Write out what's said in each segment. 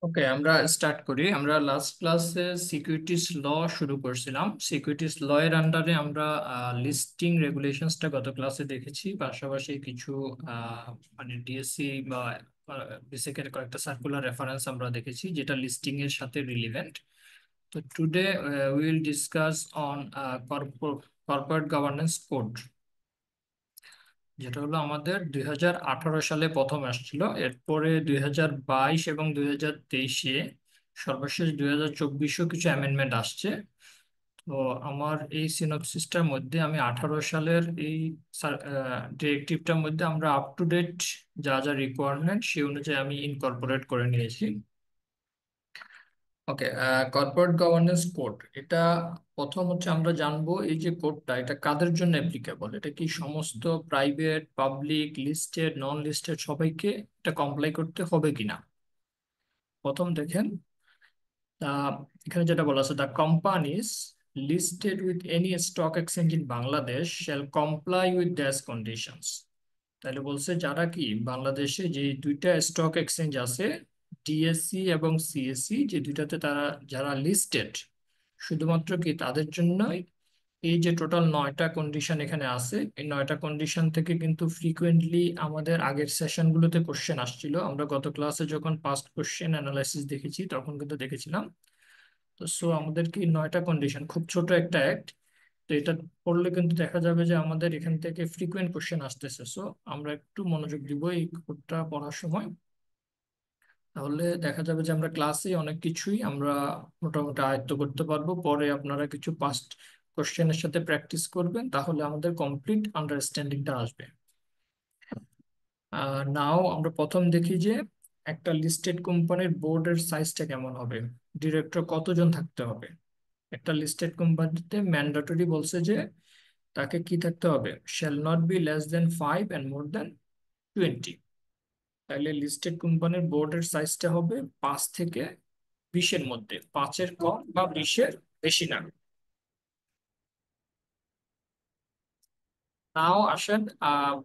ওকে, আমরা স্টার্ট করি। আমরা লাস্ট ক্লাসে সিকিউরিটিজ ল শুরু করছিলাম। সিকিউরিটিজ ল এর আন্ডারে আমরা লিস্টিং রেগুলেশনসটা গত ক্লাসে দেখেছি, পাশাপাশি কিছু আহ, মানে ডিএসসি বা বেসিকের কয়েকটা সার্কুলার রেফারেন্স আমরা দেখেছি যেটা লিস্টিং এর সাথে রিলিভেন্ট। তো today will discuss on corporate governance code, যেটা হলো আমাদের 2018 সালে প্রথম আসছিল। এরপরে 2022 এবং 2023-এ, সর্বশেষ 2024-এও কিছু অ্যামেন্ডমেন্ট আসছে। তো আমার এই সিনপসিসটার মধ্যে আমি 18 সালের এই ডিরেক্টিভটার মধ্যে আমরা আপ টু ডেট যা যা রিকোয়ারমেন্ট সেই অনুযায়ী আমি ইনকর্পোরেট করে নিয়েছি। ওকে, কর্পোরেট গভর্নেন্স কোড, এটা প্রথম হচ্ছে আমরা জানবো এই যে কোডটা এটা কাদের জন্য অ্যাপ্লিকেবল। এটা কি সমস্ত প্রাইভেট, পাবলিক, লিস্টেড, নন লিস্টেড সবাইকে এটা কমপ্লাই করতে হবে কিনা। প্রথম দেখেন, এখানে যেটা বলা আছে, the companies listed with any stock exchange in Bangladesh shall comply with that's conditions. তাহলে বলছে যারা কি বাংলাদেশে যে দুইটা স্টক এক্সচেঞ্জ আছে, ডিএসসি এবং সিএসসি, যে দুইটাতে তারা যারা লিস্টেড, শুধুমাত্র কি তাদের জন্যই এই যে টোটাল 9টা কন্ডিশন এখানে আছে, এই 9টা কন্ডিশন থেকে কিন্তু ফ্রিকুয়েন্টলি আমাদের আগের সেশনগুলোতে কোশ্চেন আসছিল। আমরা গত ক্লাসে যখন পাস্ট কোশ্চেন অ্যানালাইসিস দেখেছি তখন কিন্তু দেখেছিলাম। তো সো আমাদের কি 9টা কন্ডিশন, খুব ছোট একটা অ্যাক্ট। তো এটা পড়লে কিন্তু দেখা যাবে যে আমাদের এখান থেকে ফ্রিকুয়েন্ট কোশ্চেন আসতেছে। সো আমরা একটু মনোযোগ দিব এই কোডটা পড়ার সময়, তাহলে দেখা যাবে যে আমরা ক্লাসে অনেক কিছুই আমরা মোটামুটি আয়ত্ত করতে পারবো। পরে আপনারা কিছু পাস্ট কোশ্চেনের সাথে প্র্যাকটিস করবেন, তাহলে আমাদের কমপ্লিট আন্ডারস্ট্যান্ডিংটা আসবে। নাও আমরা প্রথম দেখি যে একটা লিস্টেড কোম্পানির বোর্ডের সাইজটা কেমন হবে, ডিরেক্টর কতজন থাকতে হবে। একটা লিস্টেড কোম্পানিতে ম্যান্ডেটরি বলছে যে তাকে কি থাকতে হবে, shall not be less than 5 and more than 20। তাহলে লিস্টেড কোম্পানির বোর্ডের সাইজটা হবে 5 থেকে 20-এর মধ্যে, 5-এর কম বা 20-এর বেশি না। নাও আসেন,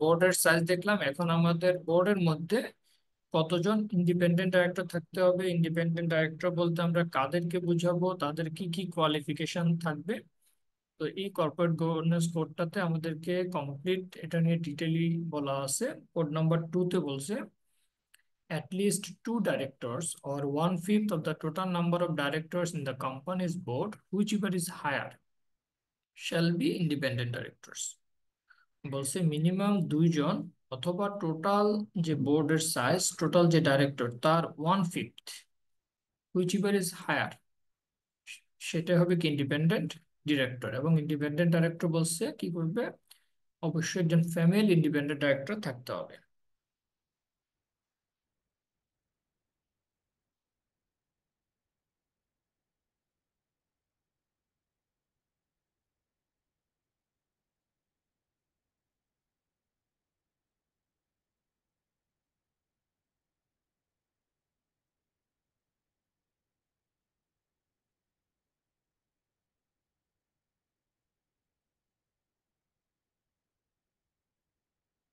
বোর্ডের সাইজ দেখলাম। এখন আমাদের বোর্ডের মধ্যে কতজন ইন্ডিপেন্ডেন্ট ডাইরেক্টর থাকতে হবে। ইন্ডিপেন্ডেন্ট ডাইরেক্টর বলতে আমরা কাদেরকে বুঝাবো, তাদের কি কি কোয়ালিফিকেশন থাকবে। তো এই কর্পোরেট গভর্নেন্স কোডটাতে আমাদেরকে কমপ্লিট এটা নিয়ে ডিটেইলি বলা আছে। কোড নাম্বার 2-তে বলছে at least two directors or one-fifth of the total number of directors in the company's board, whichever is higher, shall be independent directors। বলছে মিনিমাম 2 জন অথবা টোটাল যে বোর্ডের সাইজ, টোটাল যে ডাইরেক্টর তার 1/5, হুইচ ইজ হায়ার, সেটা হবে কি independent director. এবং ইন্ডিপেন্ডেন্ট ডাইরেক্টর বলছে কি করবে, অবশ্যই একজন ফিমেল ইন্ডিপেন্ডেন্ট ডাইরেক্টর থাকতে হবে।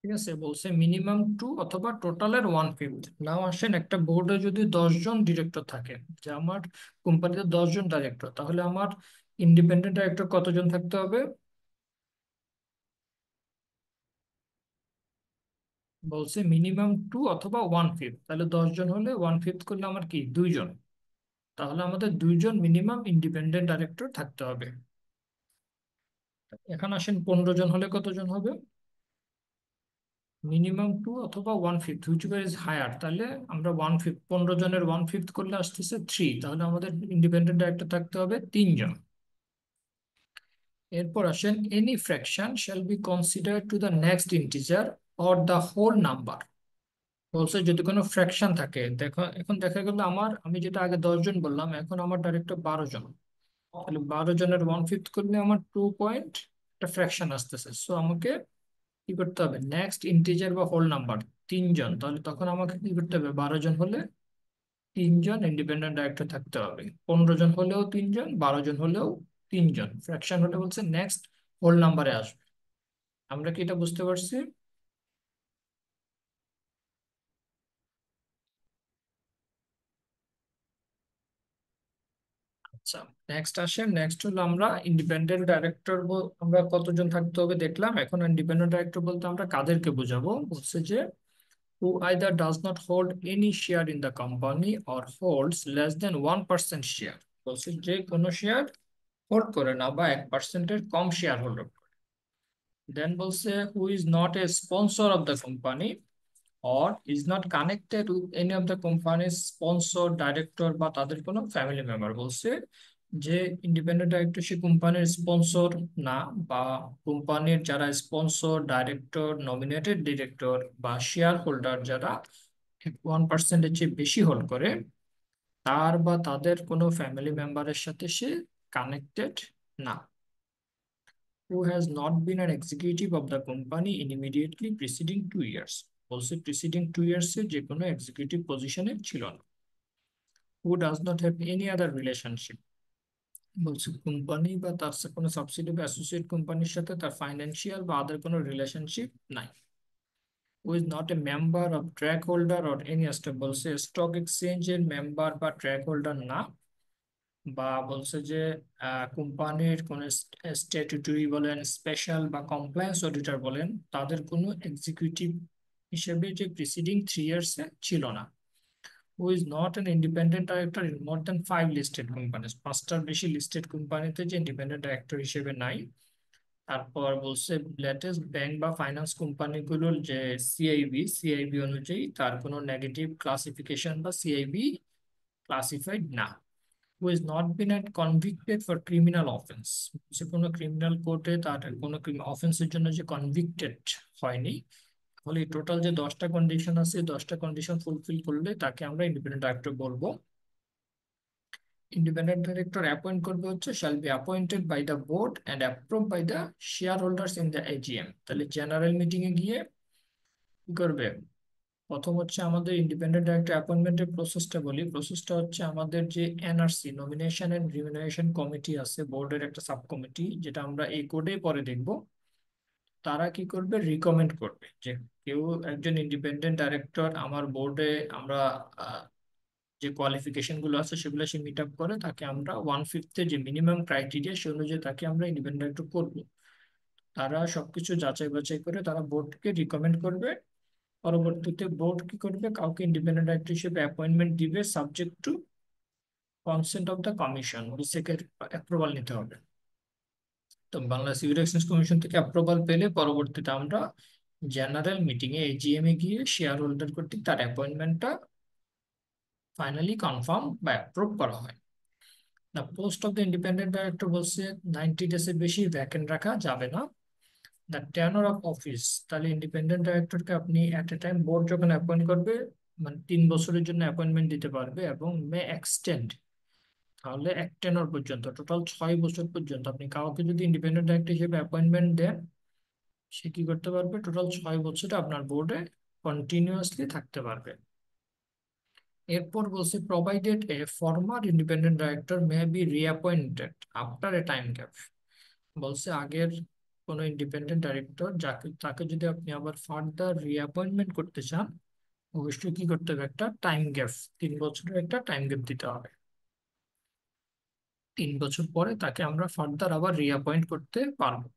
ঠিক আছে, বলছে মিনিমাম 2 অথবা টোটালের 1/5। নাও আসেন, একটা বোর্ডে যদি 10 জন ডিরেক্টর থাকে, যে আমার কোম্পানিতে 10 জন ডাইরেক্টর, তাহলে আমার ইন্ডিপেন্ডেন্ট ডাইরেক্টর কতজন থাকতে হবে। বলছে মিনিমাম 2 অথবা 1/5, তাহলে 10 জন হলে 1/5 করলে আমার কি 2 জন। তাহলে আমাদের 2 জন মিনিমাম ইন্ডিপেন্ডেন্ট ডাইরেক্টর থাকতে হবে। এখন আসেন 15 জন হলে কতজন হবে, মিনিমাম 2 অথবা 1/5, হুইচ ইজ হায়ার। তাহলে আমরা 1/5, 15 জনের 1/5 করলে আসতেছে 3, তাহলে আমাদের ইন্ডিপেন্ডেন্ট ডাইরেক্টর থাকতে হবে 3 জন। এরপর আসেন, any fraction shall be consider to the next integer or the whole number. বলছে যদি কোনো ফ্র্যাকশন থাকে, দেখো এখন দেখা গেল আমি যেটা আগে 10 জন বললাম, এখন আমার ডাইরেক্টর 12 জন। তাহলে 12 জনের 1/5 করলে আমার 2 পয়েন্ট একটা ফ্র্যাকশন আসতেছে। সো আমাকে কি করতে হবে, নেক্সট ইন্টিজার বা হোল নাম্বার 3 জন। তাহলে তখন আমাকে কি করতে হবে, 12 জন হলে 3 জন ইন্ডিপেন্ডেন্ট ডাইরেক্টর থাকতে হবে। 15 জন হলেও 3 জন, 12 জন হলেও 3 জন। ফ্র্যাকশন হলে বলছে নেক্সট হোল নাম্বারে আসবে। আমরা কি এটা বুঝতে পারছি। আচ্ছা, নেক্সট হলো আমরা ইন্ডিপেন্ডেন্ট ডাইরেক্টর। আমরা কতজন থাকতে হবে দেখলাম। এখন ইন্ডিপেন্ডেন্ট ডাইরেক্টর বলতে আমরা কাদেরকে বোঝাবো? বলছে যে who either does not hold any share in the company or holds less than 1% share। বলছে যে কোনো শেয়ার হোল্ড করে না বা 1%-এর কম শেয়ার হোল্ড। দেন বলছে who is not a sponsor of the company or is not connected with any of the company's sponsor director বা তাদের কোনো ফ্যামিলি মেম্বার। বলছে যে ইন্ডিপেন্ডেন্ট ডাইরেক্টর সে কোম্পানির স্পন্সর না, বা কোম্পানির যারা স্পন্সর, ডাইরেক্টর, নমিনেটেড ডিরেক্টর বা শেয়ার হোল্ডার যারা 1%-এর চেয়ে বেশি হোল্ড করে, তার বা তাদের কোনো ফ্যামিলি মেম্বারের সাথে সে কানেক্টেড না। who has not been an executive of the company in immediately preceding 2 years। বলছে প্রিসিডিং 2 ইয়ার্স এ যে কোনো এক্সিকিউটিভ পজিশনে ছিল না। who does not have any other relationship। বলছে কোম্পানি বা তার কোনো সাবসিডি বা অ্যাসোসিয়েট কোম্পানির সাথে তার ফাইন্যান্সিয়াল বা আদার কোনো রিলেশনশিপ নাই। who is not a member of track holder or any stock। বলছে স্টক এক্সচেঞ্জের মেম্বার বা ট্র্যাক হোল্ডার না, বা বলছে যে কোম্পানির কোন স্ট্যাটুটরি বলেন, স্পেশাল বা কমপ্লায়েন্স অডিটর বলেন, তাদের কোনো এক্সিকিউটিভ হিসেবে যে প্রিসিডিং 3 ইয়ার্স এ ছিল না। Who is not an independent director in more than 5 listed companies. পাঁচটার বেশি লিস্টেড কোম্পানিতে যে ইন্ডিপেন্ডেন্ট ডাইরেক্টর হিসেবে নাই। তারপর বলছে লেটেস্ট ব্যাংক বা ফাইন্যান্স কোম্পানিগুলোর যে সিআইবি অনুযায়ী তার কোনো নেগেটিভ ক্লাসিফিকেশন বা সিআইবি ক্লাসিফাইড না। who has not been at convicted for criminal offense। যে কোনো ক্রিমিনাল কোর্টে তার কোনো অফেন্সের জন্য যে কনভিক্টেড হয়নি। তাহলে টোটাল যে 10টা কন্ডিশন আছে, 10টা কন্ডিশন ফুলফিল করলে তাকে আমরা ইন্ডিপেন্ডেন্ট ডাইরেক্টর বলবো। ইন্ডিপেন্ডেন্ট ডাইরেক্টর অ্যাপয়েন্ট করবে হচ্ছে shall be appointed by the board and approve by the share holders in the AGM. তাহলে জেনারেল মিটিং এ গিয়ে কি করবে? প্রথম হচ্ছে আমাদের ইন্ডিপেন্ডেন্ট ডাইরেক্টর অ্যাপয়েন্টমেন্টের প্রসেসটা বলি। প্রসেসটা হচ্ছে আমাদের যে এনআরসি, নমিনেশন এন্ড রিমিনারেশন কমিটি আছে, বোর্ডের একটা সাব কমিটি, যেটা আমরা এই কোডে পরে দেখব। তারা কি করবে? রিকমেন্ড করবে যে কেউ একজন ইন্ডিপেন্ডেন্ট ডাইরেক্টর আমার বোর্ডে, আমরা যে কোয়ালিফিকেশন গুলো আছে সেগুলো সে মিট আপ করে, তাকে আমরা 1/5 যে মিনিমাম ক্রাইটেরিয়া সে অনুযায়ী তাকে আমরা ইন্ডিপেন্ডেন্ট ডাইরেক্টর করবো। তারা সবকিছু যাচাই বাছাই করে তারা বোর্ডকে রিকমেন্ড করবে। পরবর্তীতে বোর্ড কি করবে? কাউকে ইন্ডিপেন্ডেন্ট ডাইরেক্টর হিসেবে অ্যাপয়েন্টমেন্ট দিবে, subject to consent of the commission. বিসিকের অ্যাপ্রুভাল নিতে হবে। তো বাংলা সিভিল এক্সচেঞ্জ কমিশন থেকে অ্যাপ্রুভাল পেলে পরবর্তীতে আমরা জেনারেল মিটিং এ এজিএম এ গিয়ে শেয়ার হোল্ডার কর্তৃক তার অ্যাপয়েন্টমেন্টটা ফাইনালি কনফার্ম বা অ্যাপ্রুভ করা হয়। না, post of the independent director বলছে 90 ডেজ এর বেশি ভ্যাকেন্ট রাখা যাবে না। দ্য টেনর অফ অফিস, তাহলে ইন্ডিপেন্ডেন্ট ডাইরেক্টরকে আপনি এট এ টাইম বোর্ড যখন অ্যাপয়েন্ট করবে, মানে 3 বছরের জন্য অ্যাপয়েন্টমেন্ট দিতে পারবে এবং মে এক্সটেন্ড। তাহলে এক টেনর পর্যন্ত, টোটাল 6 বছর পর্যন্ত আপনি কাউকে যদি ইন্ডিপেন্ডেন্ট ডাইরেক্টর হিসেবে অ্যাপয়েন্টমেন্ট দেন, সে কি করতে পারবে? টোটাল 6 বছরে আপনার বোর্ডে কন্টিনিউয়াসলি থাকতে পারবে। এরপর বলছে provided a former independent director may be reappointed after a time gap. বলছে আগের কোনো ইন্ডিপেন্ডেন্ট ডাইরেক্টর যাকে, তাকে যদি আপনি আবার ফার্দার রিঅ্যাপয়েন্টমেন্ট করতে চান, অবশ্যই কি করতে হবে? একটা টাইম গ্যাপ, 3 বছরের একটা টাইম গ্যাপ দিতে হবে। 3 বছর পরে তাকে আমরা ফার্দার আবার রিঅ্যাপয়েন্ট করতে পারবো।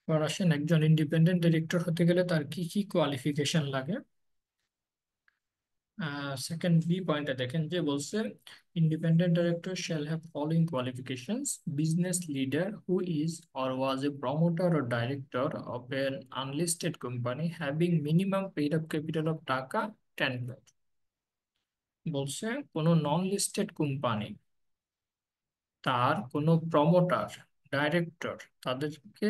এবার আসেন, একজন ইন্ডিপেন্ডেন্ট ডিরেক্টর হতে গেলে তার কি কি কোয়ালিফিকেশন লাগে। সেকেন্ড বি পয়েন্টে দেখেন যে বলছে independent director shall have following qualifications: business leader who is or was A promoter or director of N unlisted company having minimum paid up capital of টাকা 10 লাখ। বলছে কোনো নন লিস্টেড কোম্পানি তার কোনো প্রমোটার, ডাইরেক্টর, তাদেরকে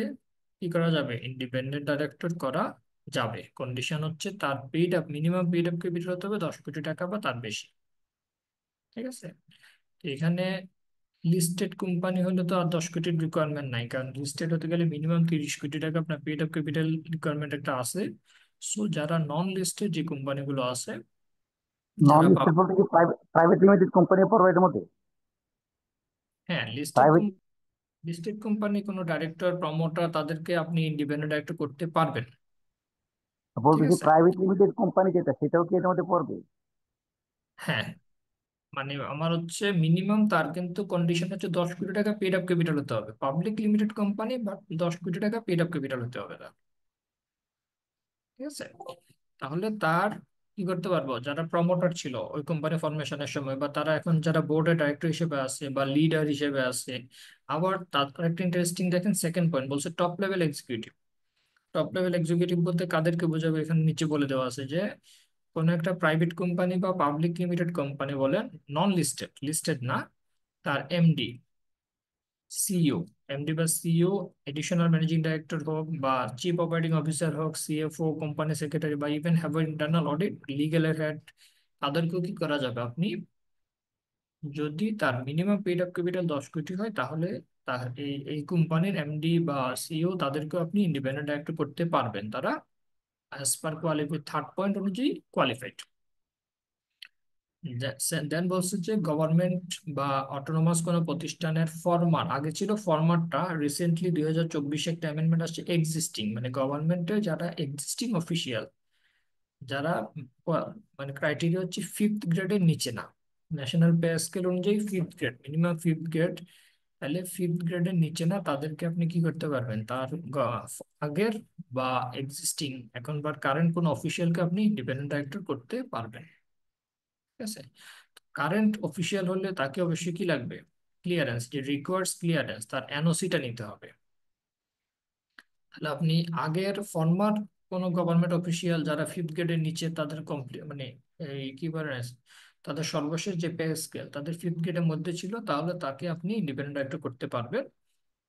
কি করা যাবে? ইন্ডিপেন্ডেন্ট ডাইরেক্টর করা যাবে। কন্ডিশন হচ্ছে তার paid up, minimum paid up capital হতে হবে 10 কোটি টাকা বা তার বেশি। ঠিক আছে? তো এখানে লিস্টেড কোম্পানি হলে তো আর 10 কোটির রিকোয়ারমেন্ট নাই, কারণ লিস্টেড হতে গেলে মিনিমাম 30 কোটি টাকা আপনার পেইড আপ ক্যাপিটাল রিকোয়ারমেন্ট একটা আছে। সো যারা নন লিস্টেড যে কোম্পানিগুলো আছে, নন যারা লিস্টেড বলতে কি প্রাইভেট লিমিটেড কোম্পানি পড়বে এর মধ্যে? হ্যাঁ, লিস্টেড প্রাইভেট লিস্টেড কোম্পানি কোনো ডাইরেক্টর, প্রমোটার তাদেরকে আপনি ইন্ডিপেন্ডেন্ট ডাইরেক্টর করতে পারবেন। ঠিক বলতেছি আছে? প্রাইভেট লিমিটেড কোম্পানি যেটা, সেটাও কি এর মধ্যে পড়বে? হ্যাঁ, মানে আমার হচ্ছে মিনিমাম তার কিন্তু কন্ডিশন হচ্ছে 10 কোটি টাকা পেড আপ ক্যাপিটাল হতে হবে, পাবলিক লিমিটেড কোম্পানি, বাট 10 কোটি টাকা পেড আপ ক্যাপিটাল হতে হবে তার। ঠিক আছে, তাহলে তার কি করতে পারবো, যারা প্রমোটার ছিল ওই কোম্পানি ফরমেশনের সময়, বা তারা এখন যারা বোর্ডে ডাইরেক্টর হিসেবে আছে বা লিডার হিসেবে আছে। আবার তার একটা ইন্টারেস্টিং দেখেন সেকেন্ড পয়েন্ট বলছে top level executive. Top level executive বলতে কাদেরকে বোঝাবে, এখানে নিচে বলে দেওয়া আছে যে কোনো একটা প্রাইভেট কোম্পানি বা পাবলিক লিমিটেড কোম্পানি বলেন, নন লিস্টেড, লিস্টেড না, তার এমডি, সিইও, এমডি বা সিইও, এডিশনাল ম্যানেজিং ডাইরেক্টর হোক বা চিফ অপারেটিং অফিসার হোক, সিএফও, কোম্পানি সেক্রেটারি, বা ইভেন হ্যাভ ইন্টারনাল অডিট, লিগেলের হেড, তাদেরকেও কি করা যাবে আপনি, যদি তার মিনিমাম পেইড আপ ক্যাপিটাল 10 কোটি হয়, তাহলে তার এই এই কোম্পানির এমডি বা সিইও তাদেরকেও আপনি ইন্ডিপেন্ডেন্ট ডাইরেক্টর করতে পারবেন, তারা as per qualified third point অনুযায়ী কোয়ালিফাইড। দেন বলছে যে গভর্নমেন্ট বা অটোনোমাস কোনো প্রতিষ্ঠানের ফরমার, আগে ছিল ফরমারটা, রিসেন্টলি 2024 একটা অ্যামেন্ডমেন্ট আসছে এক্সিস্টিং, মানে গভর্নমেন্টের যারা এক্সিস্টিং অফিসিয়াল, যারা মানে ক্রাইটেরিয়া হচ্ছে ফিফথ গ্রেডের নিচে না, ন্যাশনাল পে স্কেল অনুযায়ী fifth grade, minimum fifth grade, তাহলে ফিফথ গ্রেডের নিচে না, তাদেরকে আপনি কি করতে পারবেন, তার আগের বা এক্সিস্টিং এখনকার কারেন্ট কোন অফিসিয়ালকে আপনি ইন্ডিপেন্ডেন্ট ডাইরেক্টর করতে পারবেন। ঠিক আছে, কারেন্ট অফিসিয়াল হলে তাকে অবশ্যই কি লাগবে, ক্লিয়ারেন্স, যে রিকোয়ার্ডস ক্লিয়ারেন্স, তার এনওসিটা নিতে হবে। তাহলে আপনি আগের ফর্মার কোন গভর্নমেন্ট অফিসিয়াল যারা ফিফথ গ্রেডের নিচে, তাদের কমপ্লিট মানে এই কি বলে, তাদের সর্বশেষ যে পে স্কেল তাদের ফিফথ গ্রেডের মধ্যে ছিল, তাহলে তাকে আপনি ইন্ডিপেন্ডেন্ট ডাইরেক্টর করতে পারবেন।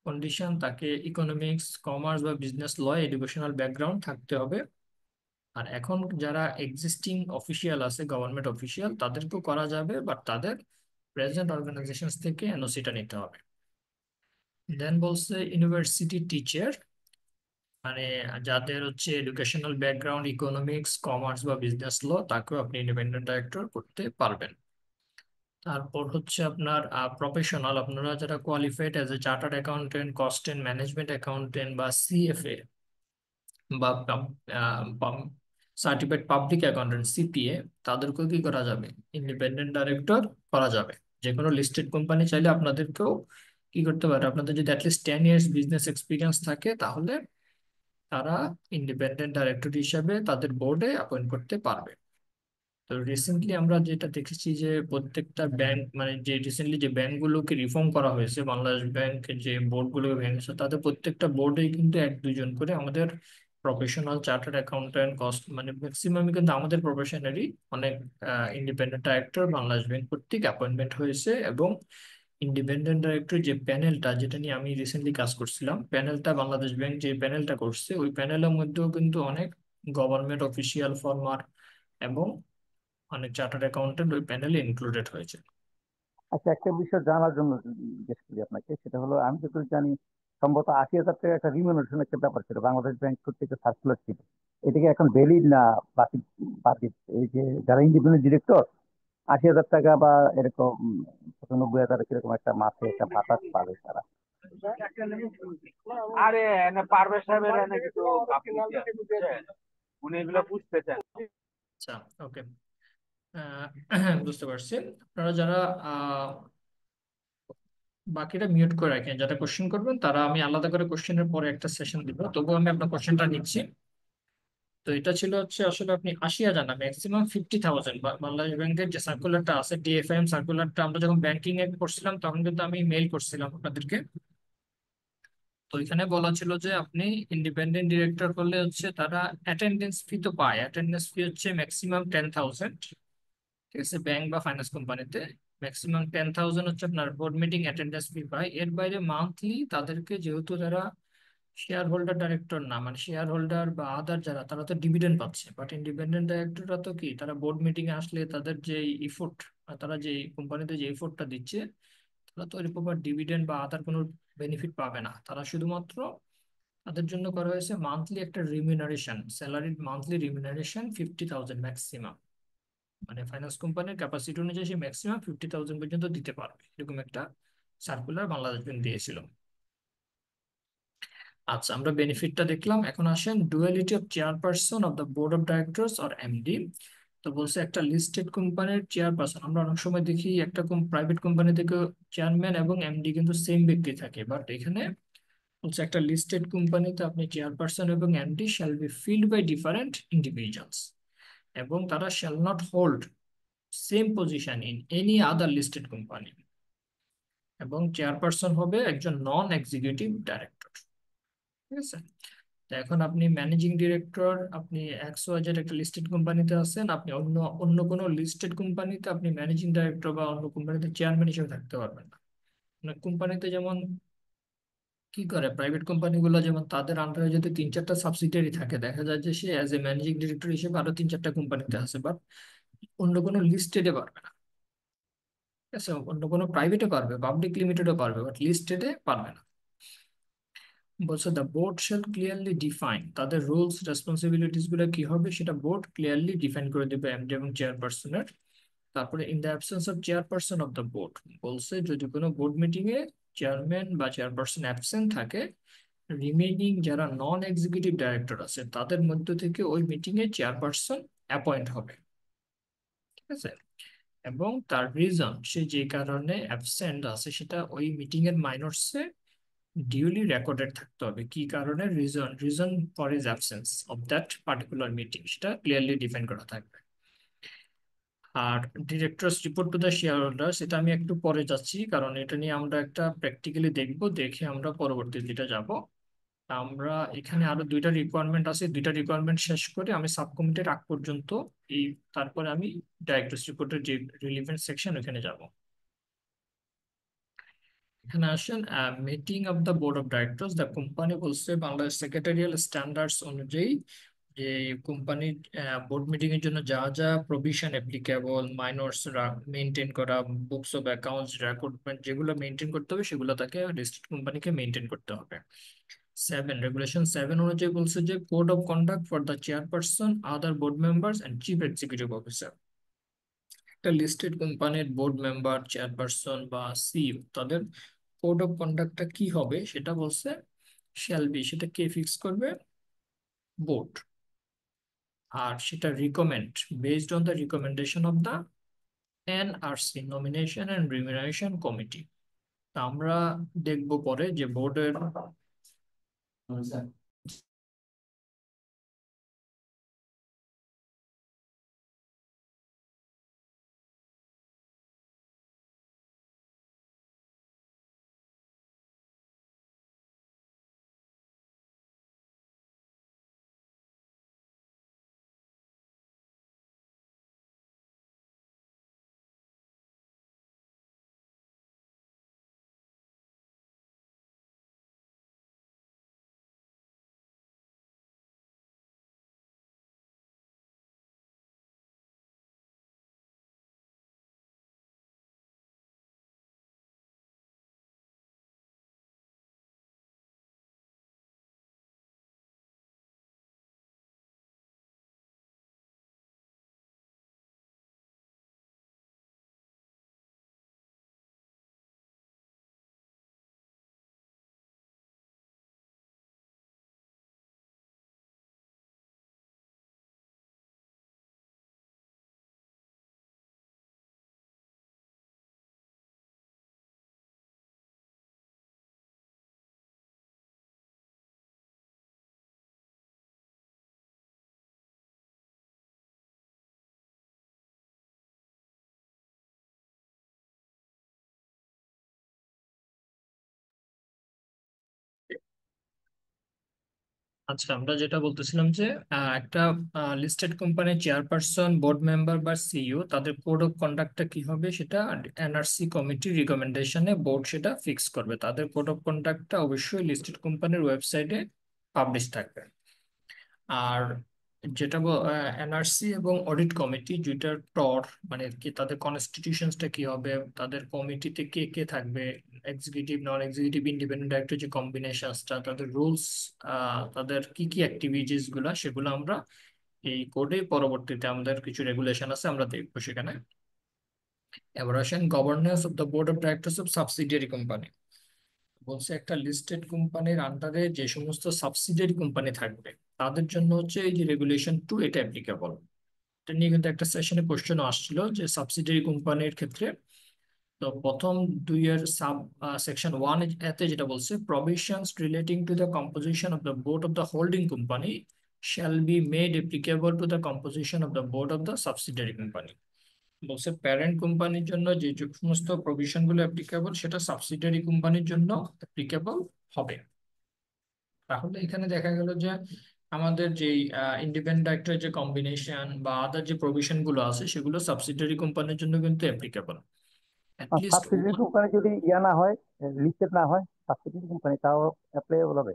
কন্ডিশন, তাকে ইকোনমিক্স, কমার্স বা বিজনেস ল এডুকেশনাল ব্যাকগ্রাউন্ড থাকতে হবে। আর এখন যারা এক্সিস্টিং অফিসিয়াল আছে, গভর্নমেন্ট অফিসিয়াল, তাদেরকেও করা যাবে, বাট তাদের প্রেজেন্ট অর্গানাইজেশন থেকে এনওসিটা নিতে হবে। দেন বলছে ইউনিভার্সিটি টিচার, মানে যাদের হচ্ছে এডুকেশনাল ব্যাকগ্রাউন্ড ইকোনমিক্স, কমার্স বা বিজনেস ল, তাকেও আপনি ইন্ডিপেন্ডেন্ট ডাইরেক্টর করতে পারবেন। তারপর হচ্ছে আপনার প্রফেশনাল, আপনারা যারা qualified as a chartered accountant, cost and management accountant বা সিএফএ, বা সার্টিফাইড পাবলিক অ্যাকাউন্টেন্ট সিপিএ, তাদেরকেও কি করা যাবে, ইন্ডিপেন্ডেন্ট ডাইরেক্টর করা যাবে। যে কোনো লিস্টেড কোম্পানি চাইলে আপনাদেরকেও কি করতে পারে, আপনাদের যদি অ্যাটলিস্ট 10 ইয়ার্স বিজনেস এক্সপিরিয়েন্স থাকে, তাহলে তারা ইন্ডিপেন্ডেন্ট ডাইরেক্টর হিসাবে তাদের বোর্ডে অ্যাপয়েন্ট করতে পারবে। তো রিসেন্টলি আমরা যেটা দেখেছি যে প্রত্যেকটা ব্যাংক, মানে যে রিসেন্টলি যে ব্যাংকগুলোকে রিফর্ম করা হয়েছে, বাংলাদেশ ব্যাংক যে বোর্ডগুলোকে ভেঙেছে, তাদের প্রত্যেকটা বোর্ডেই কিন্তু এক দুজন করে আমাদের প্রফেশনাল চার্টার্ড অ্যাকাউন্টেন্ট, কস্ট, মানে ম্যাক্সিমামই কিন্তু আমাদের প্রফেশনারি অনেক ইন্ডিপেন্ডেন্ট ডাইরেক্টর বাংলাদেশ ব্যাংক কর্তৃক অ্যাপয়েন্টমেন্ট হয়েছে। এবং ইন্ডিপেন্ডেন্ট ডাইরেক্টর যে প্যানেলটা, যেটা নিয়ে আমি রিসেন্টলি কাজ করছিলাম, প্যানেলটা বাংলাদেশ ব্যাংক যে প্যানেলটা করছে, ওই প্যানেলের মধ্যেও কিন্তু অনেক গভর্নমেন্ট অফিসিয়াল ফরমার এবং অনেক চার্টার্ড অ্যাকাউন্টেন্ট ওই প্যানেলে ইনক্লুডেড হয়েছে। আচ্ছা, একটা বিষয় জানার জন্য জিজ্ঞেস করি আপনাকে, সেটা হলো আমি যতটুকু জানি সম্ভবত 80,000 টাকা একটা রিমিউনারেশন একটা ব্যাপার ছিল বাংলাদেশ ব্যাংক কর্তৃক সার্কুলার ছিল। এটা কি এখন ভ্যালিড না বাকি? বাকি এই যে যারা ইন্ডিপেন্ডেন্ট ডিরেক্টর 80,000 টাকা বা এরকম 95,000 কিরকম একটা মাসে একটা ভাতা পাবে তারা? আরে এনে পারভেজ সাহেবের এনে কিছু গাফিলতি আছে, বুঝছেন? উনি এগুলো বুঝতে চান। আচ্ছা, ওকে, বুঝতে পারছি। আপনারা যারা বাকিটা মিউট করে রাখেন, যারা কোশ্চেন করবেন তারা, আমি আলাদা করে কোশ্চেনের পরে একটা সেশন দিব, তবুও আমি আপনার কোশ্চেনটা নিচ্ছি। তো এটা ছিল হচ্ছে আসলে আপনি 80,000 না, ম্যাক্সিমাম 50,000, বাংলাদেশ ব্যাংকের যে সার্কুলারটা আছে, ডিএফআইএম সার্কুলারটা, আমরা যখন ব্যাংকিং এ করছিলাম তখন কিন্তু আমি মেইল করছিলাম আপনাদেরকে। তো এখানে বলা ছিল যে আপনি ইন্ডিপেন্ডেন্ট ডিরেক্টর করলে হচ্ছে তারা অ্যাটেন্ডেন্স ফি তো পায়, অ্যাটেন্ডেন্স ফি হচ্ছে ম্যাক্সিমাম 10,000। ঠিক আছে, ব্যাংক বা ফাইন্যান্স কোম্পানিতে ম্যাক্সিমাম 10,000 হচ্ছে আপনার বোর্ড মিটিং অ্যাটেন্ডেন্স ফি পায়। এর বাইরে মান্থলি তাদেরকে, যেহেতু তারা শেয়ার হোল্ডার ডাইরেক্টর না, মানে শেয়ার হোল্ডার বা আদার যারা, তারা তো ডিভিডেন্ড পাচ্ছে, বাট ইন্ডিপেন্ডেন্ট ডাইরেক্টররা তো কি, তারা বোর্ড মিটিং এ আসলে তাদের যে ইফোর্ট, তারা যে কোম্পানিতে যে ইফোর্টটা দিচ্ছে, তারা তো এরকম ডিভিডেন্ড বা আদার কোনো বেনিফিট পাবে না। তারা শুধুমাত্র, তাদের জন্য করা হয়েছে মান্থলি একটা remuneration, salary monthly remuneration 50,000 maximum, মানে ফাইন্যান্স কোম্পানির ক্যাপাসিটি অনুযায়ী সে ম্যাক্সিমাম 50,000 পর্যন্ত দিতে পারবে, এরকম একটা সার্কুলার বাংলাদেশ ব্যাংক দিয়েছিল। আচ্ছা, আমরা বেনিফিটটা দেখলাম, এখন আসেন duality of chairperson of the board of directors or MD. তো বলছে একটা লিস্টেড কোম্পানির চেয়ারপারসন, আমরা অনেক সময় দেখি একটা প্রাইভেট কোম্পানি থেকে চেয়ারম্যান এবং এমডি কিন্তু সেম ব্যক্তি থাকে, বাট এখানে বলছে একটা লিস্টেড কোম্পানিতে আপনি চেয়ারপারসন এবং MD shall be filled by different individuals, এবং তারা shall not hold same position in any other listed company, এবং চেয়ারপারসন হবে একজন নন এক্সিকিউটিভ ডাইরেক্টর। ঠিক আছে। তো এখন আপনি ম্যানেজিং ডিরেক্টর, আপনি XYZ একটা লিস্টেড কোম্পানিতে আছেন, আপনি অন্য অন্য কোনো লিস্টেড কোম্পানিতে আপনি ম্যানেজিং ডাইরেক্টর বা অন্য কোম্পানিতে চেয়ারম্যান হিসেবে থাকতে পারবেন না। মানে কোম্পানিতে যেমন কি করে, প্রাইভেট কোম্পানিগুলো যেমন তাদের আন্ডারে যদি 3-4টা সাবসিডিয়ারি থাকে, দেখা যায় যে সে অ্যাজ এ ম্যানেজিং ডিরেক্টর হিসেবে আরো 3-4টা কোম্পানিতে আছে, বাট অন্য কোনো লিস্টেডে পারবে না। ঠিক আছে, অন্য কোনো প্রাইভেটে পারবে, পাবলিক লিমিটেডও পারবে, বাট লিস্টেডে পারবে না। বলছে the board shall clearly define, তাদের রুলস রেসপন্সিবিলিটিস গুলো কি হবে সেটা বোর্ড ক্লিয়ারলি ডিফাইন করে দেবে এমডি এবং চেয়ারপারসনের। তারপরে in the absence of chairperson of the board, বলছে যদি কোনো বোর্ড মিটিং এ চেয়ারম্যান বা চেয়ারপারসন অ্যাবসেন্ট থাকে, রিমেইনিং যারা নন এক্সিকিউটিভ ডাইরেক্টর আছে তাদের মধ্য থেকে ওই মিটিং এ চেয়ারপারসন অ্যাপয়েন্ট হবে। ঠিক আছে। এবং তার রিজন, সে যে কারণে অ্যাবসেন্ট আছে সেটা ওই মিটিং এর মাইনরসে ডিউলি রেকর্ডেড থাকতে হবে, কি কারণে, reason reason for his absence of that particular meeting, সেটা ক্লিয়ারলি ডিফাইন করা থাকবে। আর directors report to the shareholder, সেটা আমি একটু পরে যাচ্ছি, কারণ এটা নিয়ে আমরা একটা প্র্যাকটিক্যালি দেখবো, দেখে আমরা পরবর্তী যেটা যাব। আমরা এখানে আরো 2টা রিকোয়ারমেন্ট আছে, 2টা রিকোয়ারমেন্ট শেষ করে আমি সাব কমিটির আগ পর্যন্ত এই, তারপরে আমি ডাইরেক্টরস রিপোর্টের যে রিলিভেন্ট সেকশন ওখানে যাব। এখানে আসেন meeting of the board of directors, the company বলছে বাংলাদেশ সেক্রেটারিয়াল স্ট্যান্ডার্ডস অনুযায়ী যে কোম্পানির বোর্ড মিটিং এর জন্য যা যা প্রভিশন অ্যাপ্লিকেবল, মাইনরস মেনটেন করা, বুকস অফ অ্যাকাউন্টস রেকর্ডমেন্ট যেগুলো মেনটেন করতে হবে সেগুলো তাকে লিস্টেড কোম্পানিকে মেনটেন করতে হবে। 7 রেগুলেশন 7 অনুযায়ী বলছে যে code of conduct for the chairperson, other board members and chief executive officer. একটা লিস্টেড কোম্পানির বোর্ড মেম্বার, চেয়ারপারসন বা সিইও তাদের কোড অফ কন্ডাক্টটা কি হবে সেটা বলছে শ্যাল বি, সেটা কে ফিক্স করবে, বোর্ড। আর সেটা recommend based on the recommendation of the NRC, nomination and remuneration committee. আমরা দেখবো পরে যে বোর্ডের আচ্ছা, আমরা যেটা বলতেছিলাম যে একটা লিস্টেড কোম্পানির চেয়ারপারসন, বোর্ড মেম্বার বা সিইও তাদের কোড অফ কন্ডাক্টটা কি হবে সেটা NRC কমিটির রিকমেন্ডেশনে বোর্ড সেটা ফিক্স করবে। তাদের কোড অফ কন্ডাক্টটা অবশ্যই লিস্টেড কোম্পানির ওয়েবসাইটে পাবলিশ থাকবে। আর যেটা NRC এবং অডিট কমিটি দুইটার টর, মানে কি তাদের কনস্টিটিউশনসটা কি হবে, তাদের কমিটিতে কে কে থাকবে, এক্সিকিউটিভ, নন এক্সিকিউটিভ, ইন্ডিপেন্ডেন্ট ডাইরেক্টর, যে কম্বিনেশনসটা, তাদের রুলস, তাদের কি কি অ্যাক্টিভিটিস গুলা, সেগুলো আমরা এই কোডে পরবর্তীতে আমাদের কিছু রেগুলেশন আছে আমরা দেখবো সেখানে। এবার আসেন governance of the board of directors of subsidiary company. বলছে একটা লিস্টেড কোম্পানির আন্ডারে যে সমস্ত সাবসিডিয়ারি কোম্পানি থাকবে তাদের জন্য হচ্ছে এই যে রেগুলেশন 2 এটা অ্যাপ্লিকেবল। এটা নিয়ে কিন্তু একটা সেশনে কোশ্চেনও আসছিল যে সাবসিডিয়ারি কোম্পানির ক্ষেত্রে। তো প্রথম দুইয়ের সাব সেকশন ওয়ান এতে যেটা বলছে, provisions relating to the composition of the board of the holding company shall be made applicable to the composition of the board of the subsidiary company. বলছে প্যারেন্ট কোম্পানির জন্য যে যে সমস্ত প্রভিশন গুলো অ্যাপ্লিকেবল সেটা সাবসিডিয়ারি কোম্পানির জন্য অ্যাপ্লিকেবল হবে। তাহলে এখানে দেখা গেল যে আমাদের যে ইন্ডিপেন্ডেন্ট ডাইরেক্টর যে কম্বিনেশন বা আদার যে প্রভিশন গুলো আছে সেগুলো সাবসিডিয়ারি কোম্পানির জন্য কিন্তু অ্যাপ্লিকেবল। অ্যাটলিস্ট সাবসিডিয়ারি কোম্পানি যদি না হয়, লিস্টেড না হয়, সাবসিডিয়ারি কোম্পানি তাও অ্যাপ্লাইবল হবে।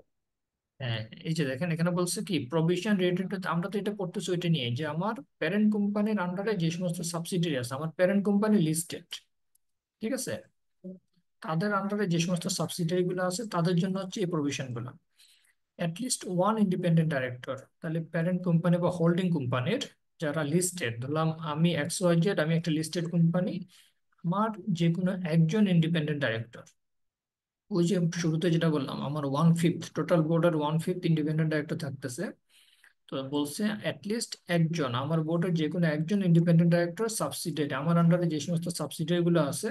হ্যাঁ, এই যে দেখেন এখানে বলছে কি প্রভিশন রিলেটেড, আমরা তো এটা পড়তেছি ওইটা নিয়ে যে আমার প্যারেন্ট কোম্পানির আন্ডারে যে সমস্ত সাবসিডিয়ারি আছে, আমার প্যারেন্ট কোম্পানি লিস্টেড, ঠিক আছে, তাদের আন্ডারে যে সমস্ত সাবসিডিয়ারি গুলো আছে তাদের জন্য হচ্ছে এই প্রভিশন গুলো। অ্যাটলিস্ট ওয়ান ইন্ডিপেন্ডেন্ট ডাইরেক্টর, তাহলে প্যারেন্ট কোম্পানি বা হোল্ডিং কোম্পানির যারা লিস্টেড, ধরলাম আমি XYZ, আমি একটা লিস্টেড কোম্পানি, আমার যে কোনো একজন ইন্ডিপেন্ডেন্ট ডাইরেক্টর, ওই যে শুরুতে যেটা বললাম আমার 1/5 টোটাল বোর্ডের 1/5 ইন্ডিপেন্ডেন্ট ডাইরেক্টর থাকতেছে। তো বলছে অ্যাটলিস্ট একজন, আমার বোর্ডের যে কোনো একজন ইন্ডিপেন্ডেন্ট ডাইরেক্টর সাবসিডিয়ারি, আমার আন্ডারে যে সমস্ত সাবসিডিয়ারি গুলো আছে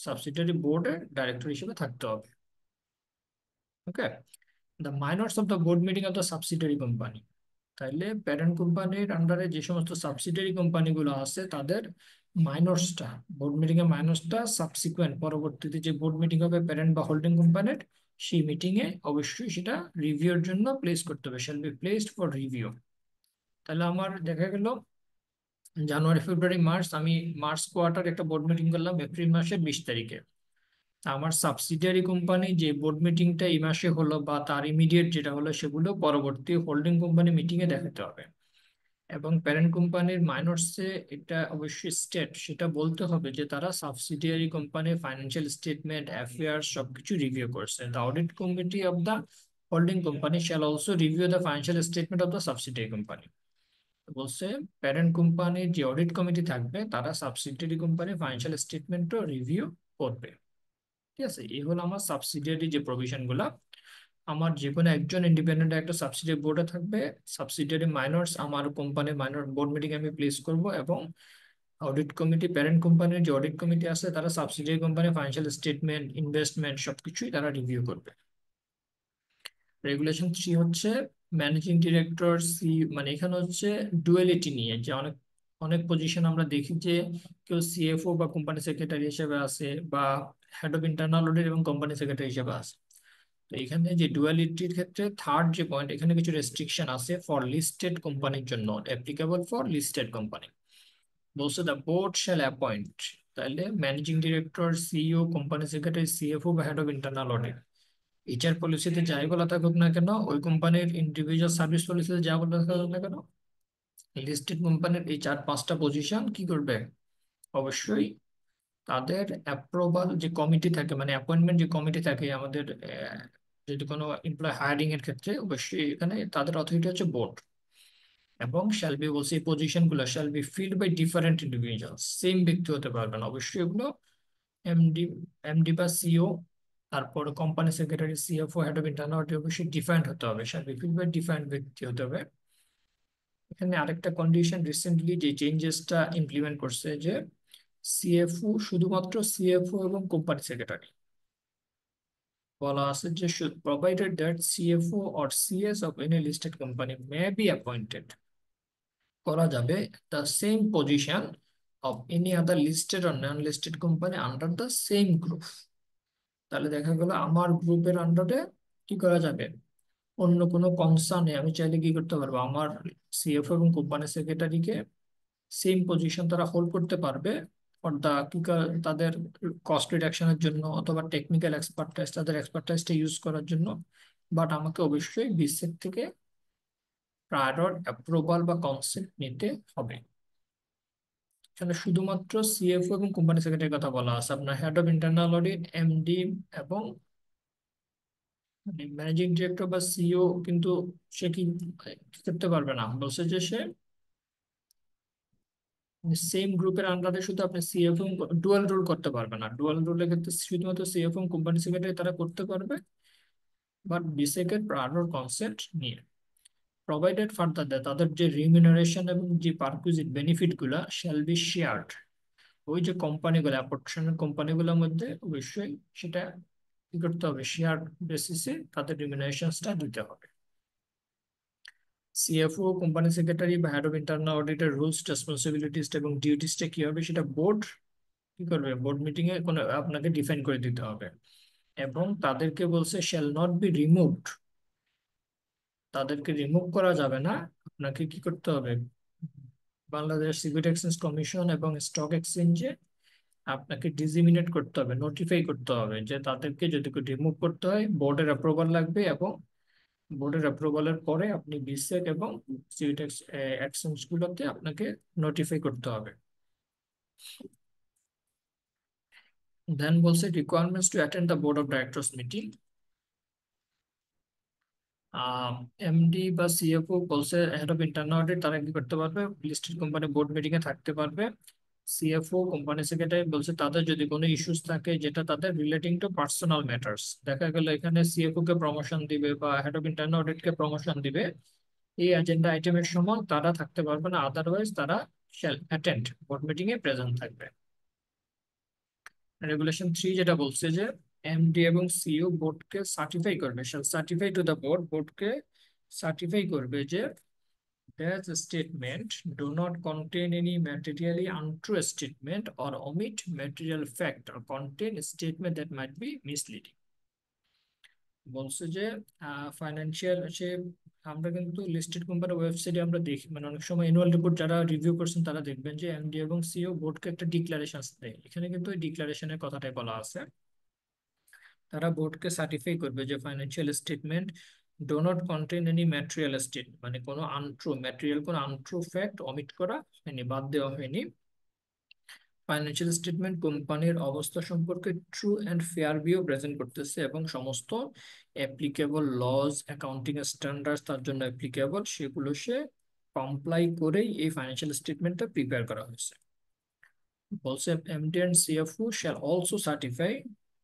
সাবসিডিয়ারি বোর্ডে ডাইরেক্টর হিসেবে থাকতে হবে। Okay, the minors of the board meeting of the subsidiary company, তাইলে প্যারেন্ট কোম্পানির আন্ডারে যে সমস্ত সাবসিডিয়ারি কোম্পানিগুলো আছে তাদের মাইনরসটা, বোর্ড মিটিং এর মাইনরসটা সাবসিকুয়েন্ট পরবর্তীতে যে বোর্ড মিটিং হবে প্যারেন্ট বা হোল্ডিং কোম্পানির, সেই মিটিং এ অবশ্যই সেটা রিভিউর জন্য প্লেস করতে হবে, shall be placed for review. তাহলে আমার দেখা গেল জানুয়ারি ফেব্রুয়ারি মার্চ, আমি মার্চ কোয়ার্টার একটা বোর্ড মিটিং করলাম এপ্রিল মাসের 20 তারিখে। আমার সাবসিডিয়ারি কোম্পানি যে বোর্ড মিটিংটা এই মাসে হলো বা তার ইমিডিয়েট যেটা হলো সেগুলো পরবর্তী হোল্ডিং কোম্পানি মিটিং এ দেখাতে হবে। এবং প্যারেন্ট কোম্পানির মাইনরসে এটা অবশ্যই স্টেট, সেটা বলতে হবে যে তারা সাবসিডিয়ারি কোম্পানির ফাইন্যান্সিয়াল স্টেটমেন্ট অ্যাফেয়ার্স সবকিছু রিভিউ করছে। The audit committee of the holding company shall also review the financial statement of the subsidiary company. বলছে প্যারেন্ট কোম্পানির যে অডিট কমিটি থাকবে তারা সাবসিডিয়ারি কোম্পানির ফাইন্যান্সিয়াল স্টেটমেন্টও রিভিউ করবে। ঠিক আছে, এই হলো আমার সাবসিডিয়ারি যে প্রভিশন গুলা। আমার যে কোনো একজন ইন্ডিপেন্ডেন্ট একটা সাবসিডিয়ারি বোর্ডে থাকবে, সাবসিডিয়ারি মাইনরস আমার কোম্পানির মাইনর বোর্ড মিটিং আমি প্লেস করব, এবং অডিট কমিটি প্যারেন্ট কোম্পানির যে অডিট কমিটি আছে তারা সাবসিডিয়ারি কোম্পানির ফাইন্যান্সিয়াল স্টেটমেন্ট ইনভেস্টমেন্ট সবকিছুই তারা রিভিউ করবে। রেগুলেশন 3 হচ্ছে ম্যানেজিং ডিরেক্টর মানে এখানে হচ্ছে ডুয়ালিটি নিয়ে, যে অনেক অনেক পজিশন আমরা দেখি যে কেউ CFO বা কোম্পানি সেক্রেটারি হিসেবে আছে, বা হেড অফ ইন্টারনাল অডিট এবং কোম্পানি সেক্রেটারি হিসেবে আছে। তো এখানে যে ডুয়ালিটির ক্ষেত্রে থার্ড যে পয়েন্ট, এখানে কিছু রেস্ট্রিকশন আছে ফর লিস্টেড কোম্পানির জন্য, অ্যাপ্লিকেবল ফর লিস্টেড কোম্পানি। বলছে দ্য বোর্ড শ্যাল অ্যাপয়েন্ট, তাহলে managing director, CEO, company secretary, CFO বা head of internal audit, HR পলিসিতে যাই বলা থাকুক না কেন, ওই কোম্পানির ইন্ডিভিজুয়াল সার্ভিস পলিসিতে যা বলা থাকুক না কেন, লিস্টেড কোম্পানির এই 4-5টা পজিশন কি করবে, অবশ্যই তাদের অ্যাপ্রুভাল যে কমিটি থাকে, মানে অ্যাপয়েন্টমেন্ট যে কমিটি থাকে আমাদের, যদি কোনো এমপ্লয় হায়ারিং এর ক্ষেত্রে অবশ্যই এখানে তাদের অথরিটি হচ্ছে বোর্ড। এবং শ্যাল বি বলছে এই পজিশন গুলো shall be filled by different individual, same ব্যক্তি হতে পারবে না, অবশ্যই এগুলো এমডি এমডি বা CEO, তারপর company secretary, CFO, head of internal audit অবশ্যই ডিফারেন্ট হতে হবে, shall be filled by different ব্যক্তি হতে হবে। এখানে আরেকটা কন্ডিশন রিসেন্টলি যে চেঞ্জেসটা ইমপ্লিমেন্ট করছে যে CFO, শুধুমাত্র CFO এবং কোম্পানি সেক্রেটারি, বলা আছে যে provided that CFO or CS of any listed company may be appointed, করা যাবে the same position of any other listed or non-listed company under the same group। তাহলে দেখা গেল আমার গ্রুপের আন্ডারে কি করা যাবে, অন্য কোনো কনসার্নে আমি চাইলে কি করতে পারবো, আমার CFO এবং কোম্পানি সেক্রেটারিকে সেম পজিশন তারা হোল্ড করতে পারবে ফর দা তাদের কস্ট রিডাকশনের জন্য অথবা টেকনিক্যাল এক্সপার্টাইজ, তাদের এক্সপার্টাইজটা ইউজ করার জন্য। বাট আমাকে অবশ্যই বিসেক থেকে প্রায়র অ্যাপ্রুভাল বা কনসেন্ট নিতে হবে। এখানে শুধুমাত্র CFO এবং কোম্পানি সেক্রেটারির কথা বলা আছে, আপনার head of internal audit, MD এবং ম্যানেজিং ডিরেক্টর বা CEO কিন্তু সে কি করতে পারবে না, বলছে যে সে সেম গ্রুপের আন্ডারে শুধু আপনি CFO ডুয়াল রোল করতে পারবে না, ডুয়াল রোলের ক্ষেত্রে শুধুমাত্র CFO কোম্পানি সেক্রেটারি তারা করতে পারবে, বাট বিসেকের প্রায়োর কনসেন্ট নিয়ে। প্রোভাইডেড ফার্দার দ্যাট তাদের যে রিমিউনারেশন এবং যে পারকুইজিট বেনিফিট গুলা শ্যাল বি শেয়ার্ড, ওই যে কোম্পানিগুলো অ্যাপোর্শনের কোম্পানিগুলোর মধ্যে অবশ্যই সেটা কি করতে হবে, শেয়ার বেসিসে তাদের রিমিউনারেশনসটা দিতে হবে। সিএফও, কোম্পানি সেক্রেটারি বা হেড অফ ইন্টারনাল অডিটের রুলস রেসপন্সিবিলিটিস এবং ডিউটিসটা কি হবে সেটা বোর্ড কি করবে, বোর্ড মিটিং এ কোনো আপনাকে ডিফাইন করে দিতে হবে। এবং তাদেরকে বলছে শ্যাল নট বি রিমুভড, তাদেরকে রিমুভ করা যাবে না। আপনাকে কি করতে হবে, বাংলাদেশ সিকিউরিটি এক্সচেঞ্জ কমিশন এবং স্টক এক্সচেঞ্জে আপনাকে ডিজিমিনেট করতে হবে, নোটিফাই করতে হবে যে তাদেরকে যদি রিমুভ করতে হয় বোর্ডের অ্যাপ্রুভাল লাগবে, এবং বোর্ডের অ্যাপ্রুভালের পরে আপনি বিসেক এবং সিকিউরিটি এক্সচেঞ্জ গুলোতে আপনাকে নোটিফাই করতে হবে। দেন বলছে requirements to attend the board of directors meeting. MD বা সিএফও বলছে হেড অফ ইন্টারনাল অডিট তারা কি করতে পারবে, লিস্টেড কোম্পানি বোর্ড মিটিং এ থাকতে পারবে। সিএফও, কোম্পানি সেক্রেটারি বলছে তাদের যদি কোনো ইস্যুস থাকে যেটা তাদের রিলেটিং টু পার্সোনাল ম্যাটার্স, দেখা গেল এখানে সিএফও কে প্রমোশন দিবে বা head of internal audit K promotion দিবে, এই এজেন্ডা আইটেমের সময় তারা থাকতে পারবে না, আদারওয়াইজ তারা shall attend, board meeting a present থাকবে। রেগুলেশন 3 যেটা বলছে যে এমডি এবং সিইও বোর্ডকে সার্টিফাই করবে, shall certify to the board, বোর্ডকে সার্টিফাই করবে যে their statement do not contain any materially untrue statement or omit material fact or contain a statement that might be misleading। বলছে যে ফাইন্যান্সিয়াল সে, আমরা কিন্তু লিস্টেড কোম্পানির ওয়েবসাইটে আমরা দেখি, মানে অনেক সময় অ্যানুয়াল রিপোর্ট যারা রিভিউ করছেন তারা দেখবেন যে এমডি এবং সিইও বোর্ডকে একটা ডিক্লারেশন দেয়, এখানে কিন্তু ওই ডিক্লারেশনের কথাটাই বলা আছে। তারা বোর্ডকে সার্টিফাই করবে যে financial statement do not contain any material state, মানে কোনো আনট্রু ম্যাটেরিয়াল, কোনো আনট্রু ফ্যাক্ট অমিট করা হয়নি, বাদ দেওয়া হয়নি। ফাইন্যান্সিয়াল স্টেটমেন্ট কোম্পানির অবস্থা সম্পর্কে true and fair view present করতেছে এবং সমস্ত অ্যাপ্লিকেবল লজ, অ্যাকাউন্টিং স্ট্যান্ডার্ডস তার জন্য অ্যাপ্লিকেবল, সেগুলো সে কমপ্লাই করেই এই ফাইন্যান্সিয়াল স্টেটমেন্টটা প্রিপেয়ার করা হয়েছে। বলছে MD and CFO shall also certify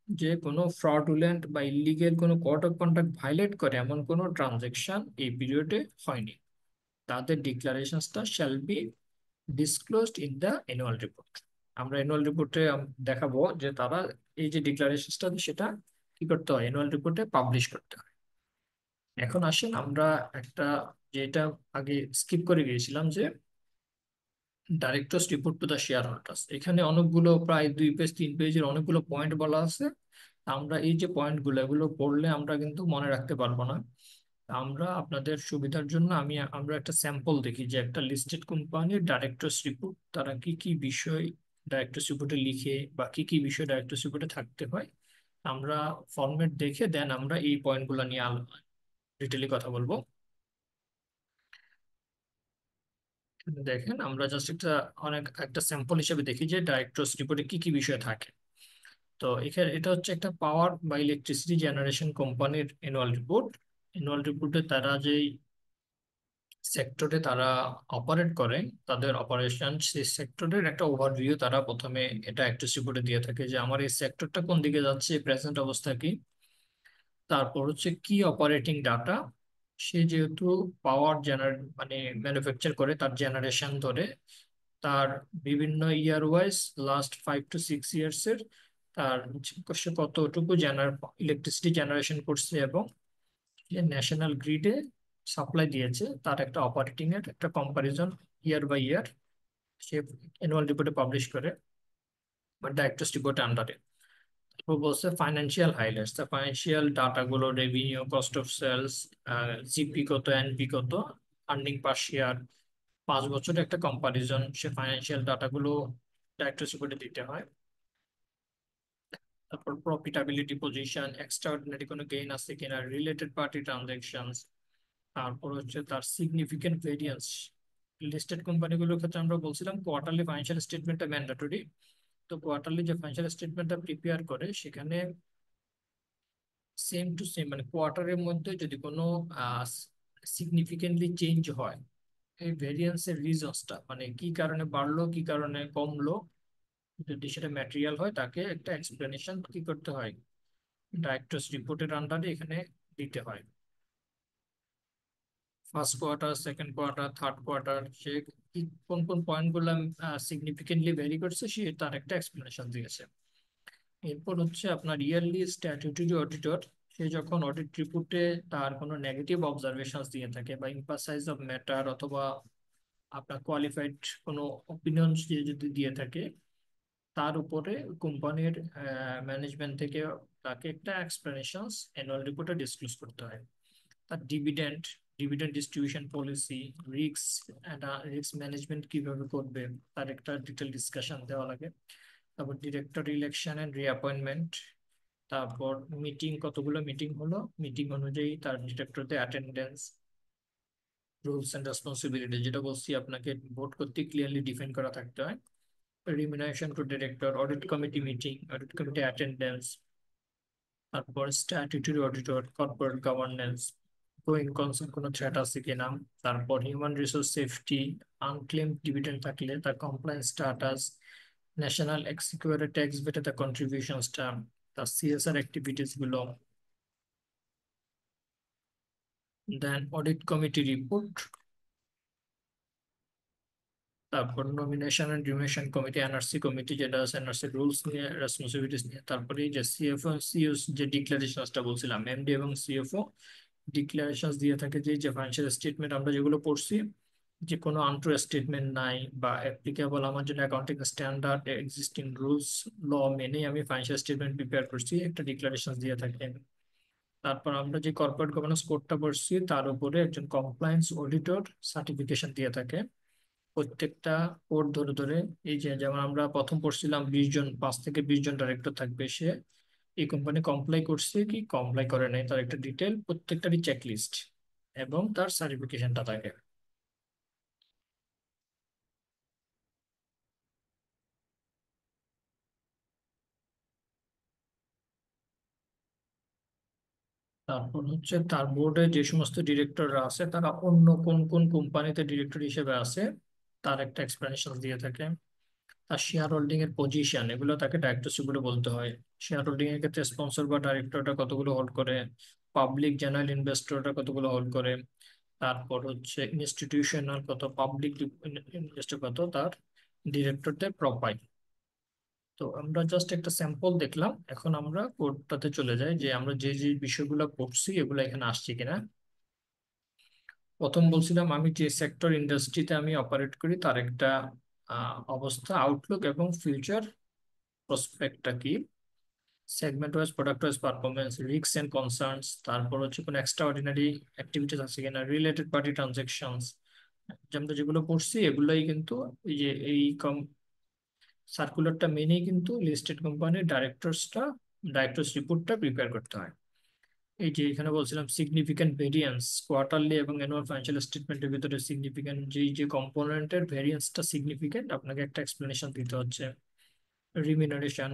যে কোনো ফ্রডুলেন্ট বা ইলিগেল কোনো কোড অফ কন্ডাক্ট ভাইলেট করে এমন কোনো ট্রানজেকশন এই পিরিয়ডে হয়নি, তাদের ডিক্লারেশনসটা shall be disclosed in the annual report. আমরা অ্যানুয়াল রিপোর্টে দেখাবো যে তারা এই যে ডিক্লারেশনসটা সেটা কি করতে হয়, অ্যানুয়াল রিপোর্টে পাবলিশ করতে হয়। এখন আসেন আমরা একটা, যেটা আগে স্কিপ করে গিয়েছিলাম, যে directors report to the share holders, এখানে অনেকগুলো প্রায় 2 পেজ 3 পেজের অনেকগুলো পয়েন্ট বলা আছে। আমরা এই যে পয়েন্টগুলো এগুলো পড়লে আমরা কিন্তু মনে রাখতে পারবো না। আমরা আপনাদের সুবিধার জন্য আমরা একটা স্যাম্পল দেখি যে একটা লিস্টেড কোম্পানির ডাইরেক্টরস রিপোর্ট তারা কি কি বিষয় ডাইরেক্টরস রিপোর্টে লিখে বা কি কি বিষয় ডাইরেক্টরস রিপোর্টে থাকতে হয়, আমরা ফরম্যাট দেখে দেন আমরা এই পয়েন্টগুলো নিয়ে ডিটেইলি কথা বলবো। দেখেন আমরা জাস্ট একটা স্যাম্পল হিসেবে দেখি যে ডাইরেক্টরস রিপোর্টে কি কি বিষয় থাকে। তো এখানে এটা হচ্ছে একটা পাওয়ার বা ইলেকট্রিসিটি জেনারেশন কোম্পানির অ্যানুয়াল রিপোর্ট। অ্যানুয়াল রিপোর্টে তারা যেই সেক্টরে তারা অপারেট করে, তাদের অপারেশন সেই সেক্টরের একটা ওভারভিউ তারা প্রথমে এটা একটা রিপোর্টে দিয়ে থাকে যে আমার এই সেক্টরটা কোন দিকে যাচ্ছে, প্রেজেন্ট অবস্থা কি। তারপর হচ্ছে কি অপারেটিং ডাটা, সে যেহেতু পাওয়ার মানে ম্যানুফ্যাকচার করে তার জেনারেশন ধরে তার বিভিন্ন ইয়ার ওয়াইজ লাস্ট 5 to 6 ইয়ার্স এর তার সে কতটুকু ইলেকট্রিসিটি জেনারেশন করছে এবং যে ন্যাশনাল গ্রিডে সাপ্লাই দিয়েছে তার একটা অপারেটিং এর একটা comparison year by year say annual রিপোর্টে পাবলিশ করে, বা ডাইরেক্টরস রিপোর্টে আন্ডারে। তারপর বলছে ফাইন্যান্সিয়াল হাইলাইটস, তা ফাইন্যান্সিয়াল ডাটাগুলো revenue, cost of sales, GP কত, এনপি কত, আর্নিং পার শেয়ার, 5 বছরের একটা কম্পারিজন সে ফাইন্যান্সিয়াল ডাটাগুলো ডাইরেক্টরস রিপোর্টে দিতে হয়। তারপর প্রফিটাবিলিটি পজিশন, এক্সট্রাঅর্ডিনারি কোনো গেইন আছে কিনা, রিলেটেড পার্টি ট্রানজাকশনস, তারপর হচ্ছে তার সিগনিফিকেন্ট ভেরিয়েন্স। লিস্টেড কোম্পানিগুলোর ক্ষেত্রে আমরা বলছিলাম কোয়ার্টারলি ফাইন্যান্সিয়াল স্টেটমেন্টটা ম্যান্ডেটরি, তো কোয়ার্টারলি যে ফাইন্যান্সিয়াল স্টেটমেন্টটা প্রিপেয়ার করে সেখানে সেম টু সেম মানে কোয়ার্টারের মধ্যে যদি কোনো সিগনিফিকেন্টলি চেঞ্জ হয়, এই ভেরিয়েন্সের রিজনসটা মানে কি কারণে বাড়লো কি কারণে কমলো, যদি সেটা ম্যাটেরিয়াল হয় তাকে একটা এক্সপ্লেনেশন কি করতে হয়, ডাইরেক্টরস রিপোর্টের আন্ডারে এখানে দিতে হয়। First quarter, second quarter, third quarter, সে কোন কোন পয়েন্ট গুলো সিগনিফিকেন্টলি ভ্যারি করছে সে তার একটা এক্সপ্লেনেশন দিয়েছে। এরপর হচ্ছে আপনার ইয়ারলি স্ট্যাটিউটরি অডিটর, সে যখন অডিট রিপোর্টে তার কোনো নেগেটিভ অবজারভেশন দিয়ে থাকে বা ইম্পাসাইজ অফ ম্যাটার অথবা আপনার কোয়ালিফাইড কোনো অপিনিয়ন যদি দিয়ে থাকে, তার উপরে কোম্পানির ম্যানেজমেন্ট থেকে তাকে একটা এক্সপ্লেনেশন অ্যানুয়াল রিপোর্টে ডিসক্লোজ করতে হয়। তার dividend, dividend distribution policy, risk risk management কিভাবে করবে, তার একটা ডিটেল ডিসকাশন দেওয়া লাগে। তারপর ডিরেক্টর ইলেকশন এন্ড রিঅ্যাপয়েন্টমেন্ট, তারপর মিটিং, কতগুলো মিটিং হলো, মিটিং অনুযায়ী তার ডিরেক্টরদের অ্যাটেন্ডেন্স, রুলস এন্ড রেসপন্সিবিলিটি, যেটা বলছি আপনাকে ভোট করতে ক্লিয়ারলি ডিফাইন করা থাকতে হয়। Remuneration to director, audit committee meeting, audit committee attendance, তারপর statutory auditor, corporate governance, going concern কোনো থ্রেট আছে কিনা, তারপর human resource safety, unclaim dividend থাকলে তার compliance status, national executive tax বেটে তার কন্ট্রিবিউশনসটা, তার সিএসআর অ্যাক্টিভিটিস গুলো, দেন অডিট কমিটি রিপোর্ট, তারপর nomination and remuneration committee, NRC committee যেটা আছে এনআরসি রুলস নিয়ে, রেসপন্সিবিলিটিস নিয়ে, তারপরে এই যে সিএফও সিও যে ডিক্লারেশনসটা বলছিলাম, এমডি এবং সিএফও ডিক্লারেশন দিয়ে থাকে যে যে ফাইন্যান্সিয়াল স্টেটমেন্ট আমরা যেগুলো পড়ছি, যে কোনো আনট্রু স্টেটমেন্ট নাই বা অ্যাপ্লিকেবল আমার জন্য অ্যাকাউন্টিং স্ট্যান্ডার্ড এক্সিস্টিং রুলস ল মেনেই আমি ফাইন্যান্সিয়াল স্টেটমেন্ট প্রিপেয়ার করছি, একটা ডিক্লারেশন দিয়ে থাকে। তারপর আমরা যে কর্পোরেট গভর্নেন্স কোডটা পড়ছি তার উপরে একজন কমপ্লায়েন্স অডিটর সার্টিফিকেশন দিয়ে থাকে প্রত্যেকটা কোড ধরে ধরে। এই যে যেমন আমরা প্রথম পড়ছিলাম 20 জন, 5 থেকে 20 জন ডাইরেক্টর থাকবে, সে এই কোম্পানি কমপ্লাই করছে কি কমপ্লাই করে নাই তার একটা ডিটেল প্রত্যেকটারই চেকলিস্ট এবং তার সার্টিফিকেশনটা থাকে। তারপর হচ্ছে তার বোর্ডে যে সমস্ত ডিরেক্টররা আছে তারা অন্য কোন কোন কোম্পানিতে ডিরেক্টর হিসেবে আছে তার একটা এক্সপ্লেনেশন দিয়ে থাকে। তার শেয়ার হোল্ডিং এর পজিশন, এগুলো তাকে ডাইরেক্টরশিপ বলে বলতে হয়। শেয়ার হোল্ডিং এর ক্ষেত্রে স্পন্সর বা ডাইরেক্টরটা কতগুলো হোল্ড করে, পাবলিক জেনারেল ইনভেস্টরটা কতগুলো হোল্ড করে, তারপর হচ্ছে ইনস্টিটিউশনাল কত, পাবলিক ইনভেস্টর কত, তার ডিরেক্টরদের প্রোফাইল। তো আমরা জাস্ট একটা স্যাম্পল দেখলাম, এখন আমরা কোডটাতে চলে যাই যে আমরা যে যে বিষয়গুলো পড়ছি এগুলো এখানে আসছে কিনা। প্রথম বলছিলাম আমি যে সেক্টর ইন্ডাস্ট্রিতে আমি অপারেট করি তার একটা অবস্থা, আউটলুক এবং ফিউচার প্রসপেক্টটা কি, segment wise, product wise performance, risk and concerns, তারপর হচ্ছে কোনো এক্সট্রা অর্ডিনারি অ্যাক্টিভিটিস আছে কিনা, রিলেটেড পার্টি ট্রানজাকশনস। আমরা যেগুলো পড়ছি এগুলোই কিন্তু এই যে এই সার্কুলারটা মেনেই কিন্তু লিস্টেড কোম্পানির ডাইরেক্টরস রিপোর্টটা প্রিপেয়ার করতে হয়। এই যে এখানে বলছিলাম সিগনিফিক্যান্ট ভেরিয়েন্স, কোয়ার্টারলি এবং অ্যানুয়াল ফাইন্যান্সিয়াল স্টেটমেন্টের ভিতরে সিগনিফিক্যান্ট যেই যে কম্পোনেন্টের ভেরিয়েন্সটা সিগনিফিক্যান্ট আপনাকে একটা এক্সপ্লেনেশন দিতে হচ্ছে। রিমিনারেশন,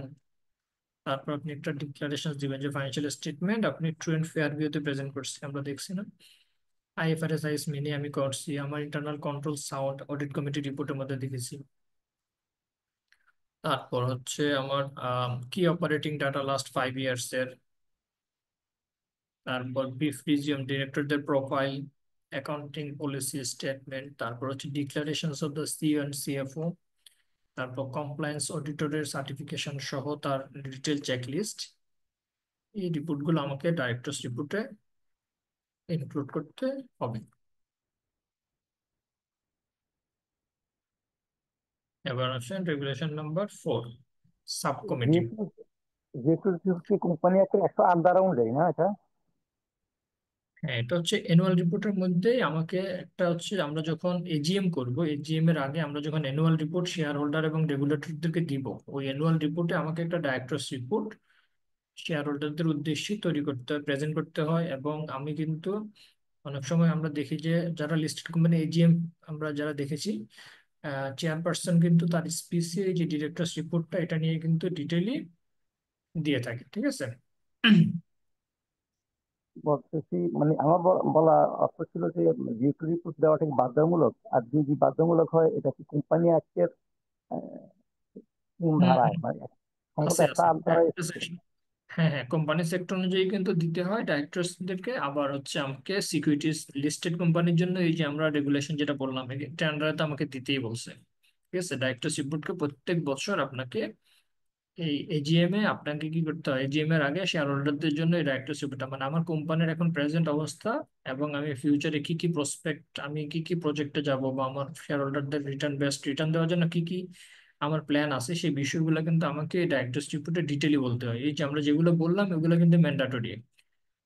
তারপর আপনি একটা ডিক্লারেশন দিবেন যে ফাইন্যান্সিয়াল স্টেটমেন্ট আপনি ট্রু এন্ড ফেয়ার ভিউতে প্রেজেন্ট করছি, আমরা দেখছি না, আইএফআরএস আইস মেনে আমি করছি, আমার internal control sound audit committee রিপোর্টের মধ্যে দেখেছি। তারপর হচ্ছে আমার কি অপারেটিং ডাটা লাস্ট 5 ইয়ার্স এর, তারপর ব্রিফ রিজিউম ডিরেক্টরদের প্রোফাইল, অ্যাকাউন্টিং পলিসি স্টেটমেন্ট, তারপর হচ্ছে declarations of the CEO and CFO, তারপর কমপ্লায়েন্স অডিটরের সার্টিফিকেশন সহ তার ডিটেল চেকলিস্ট। এই রিপোর্টগুলো আমাকে ডাইরেক্টরস রিপোর্টে ইনক্লুড করতে হবে। এবার আসেন রেগুলেশন নাম্বার 4, সাব কমিটি। যেহেতু যেহেতু কি কোম্পানি একটা 108 দ্বারা অনুযায়ী না এটা? হ্যাঁ, এটা হচ্ছে অ্যানুয়াল রিপোর্টের মধ্যে আমাকে একটা হচ্ছে আমরা যখন এজিএম করব, এজিএম এর আগে আমরা যখন অ্যানুয়াল রিপোর্ট শেয়ার হোল্ডার এবং রেগুলেটরদেরকে দিব, ওই অ্যানুয়াল রিপোর্টে আমাকে একটা ডাইরেক্টরস রিপোর্ট শেয়ার হোল্ডারদের উদ্দেশ্যে তৈরি করতে হয়, প্রেজেন্ট করতে হয়। এবং আমি কিন্তু অনেক সময় আমরা দেখি যে যারা লিস্টেড কোম্পানি এজিএম আমরা যারা দেখেছি, চেয়ারপারসন কিন্তু তার স্পিচে যে ডিরেক্টরস রিপোর্টটা এটা নিয়ে কিন্তু ডিটেইলি দিয়ে থাকে, ঠিক আছে। বলতেছি মানে আমার বলা অর্থ ছিল যে যেহেতু রিপোর্ট দেওয়াটা কি বাধ্যতামূলক, আর যদি বাধ্যতামূলক হয় এটা কি কোম্পানি অ্যাক্টের কোন হুম ধারায় হুম, মানে সম্ভবত আছে একটা আছে, আট হ্যাঁ ধারায় আছে। এসেছে। হ্যাঁ হ্যাঁ, কোম্পানি সেক্টর অনুযায়ী কিন্তু দিতে হয় ডাইরেক্টরদেরকে। আবার হচ্ছে আমাকে সিকিউরিটিজ লিস্টেড কোম্পানির জন্য এই যে আমরা রেগুলেশন যেটা বললাম এটা আন্ডারে তো আমাকে দিতেই বলছে। ঠিক আছে, ডাইরেক্টরশিপ বোর্ডকে প্রত্যেক বছর আপনাকে এই এজিএম এ আপনাকে কি করতে হয়, এজিএম এর আগে শেয়ার হোল্ডারদের জন্য এই ডাইরেক্টরশিপটা মানে আমার কোম্পানির এখন প্রেজেন্ট অবস্থা এবং আমি ফিউচারে কি কি প্রসপেক্ট, আমি কি কি প্রজেক্টে যাব, বা আমার শেয়ার হোল্ডারদের রিটার্ন দেওয়ার জন্য কি কি আমার প্ল্যান আছে, সেই বিষয়গুলো কিন্তু আমাকে এই ডাইরেক্টরশিপে ডিটেলি বলতে হয়। এই যে আমরা যেগুলো বললাম এগুলো কিন্তু ম্যান্ডাটরি।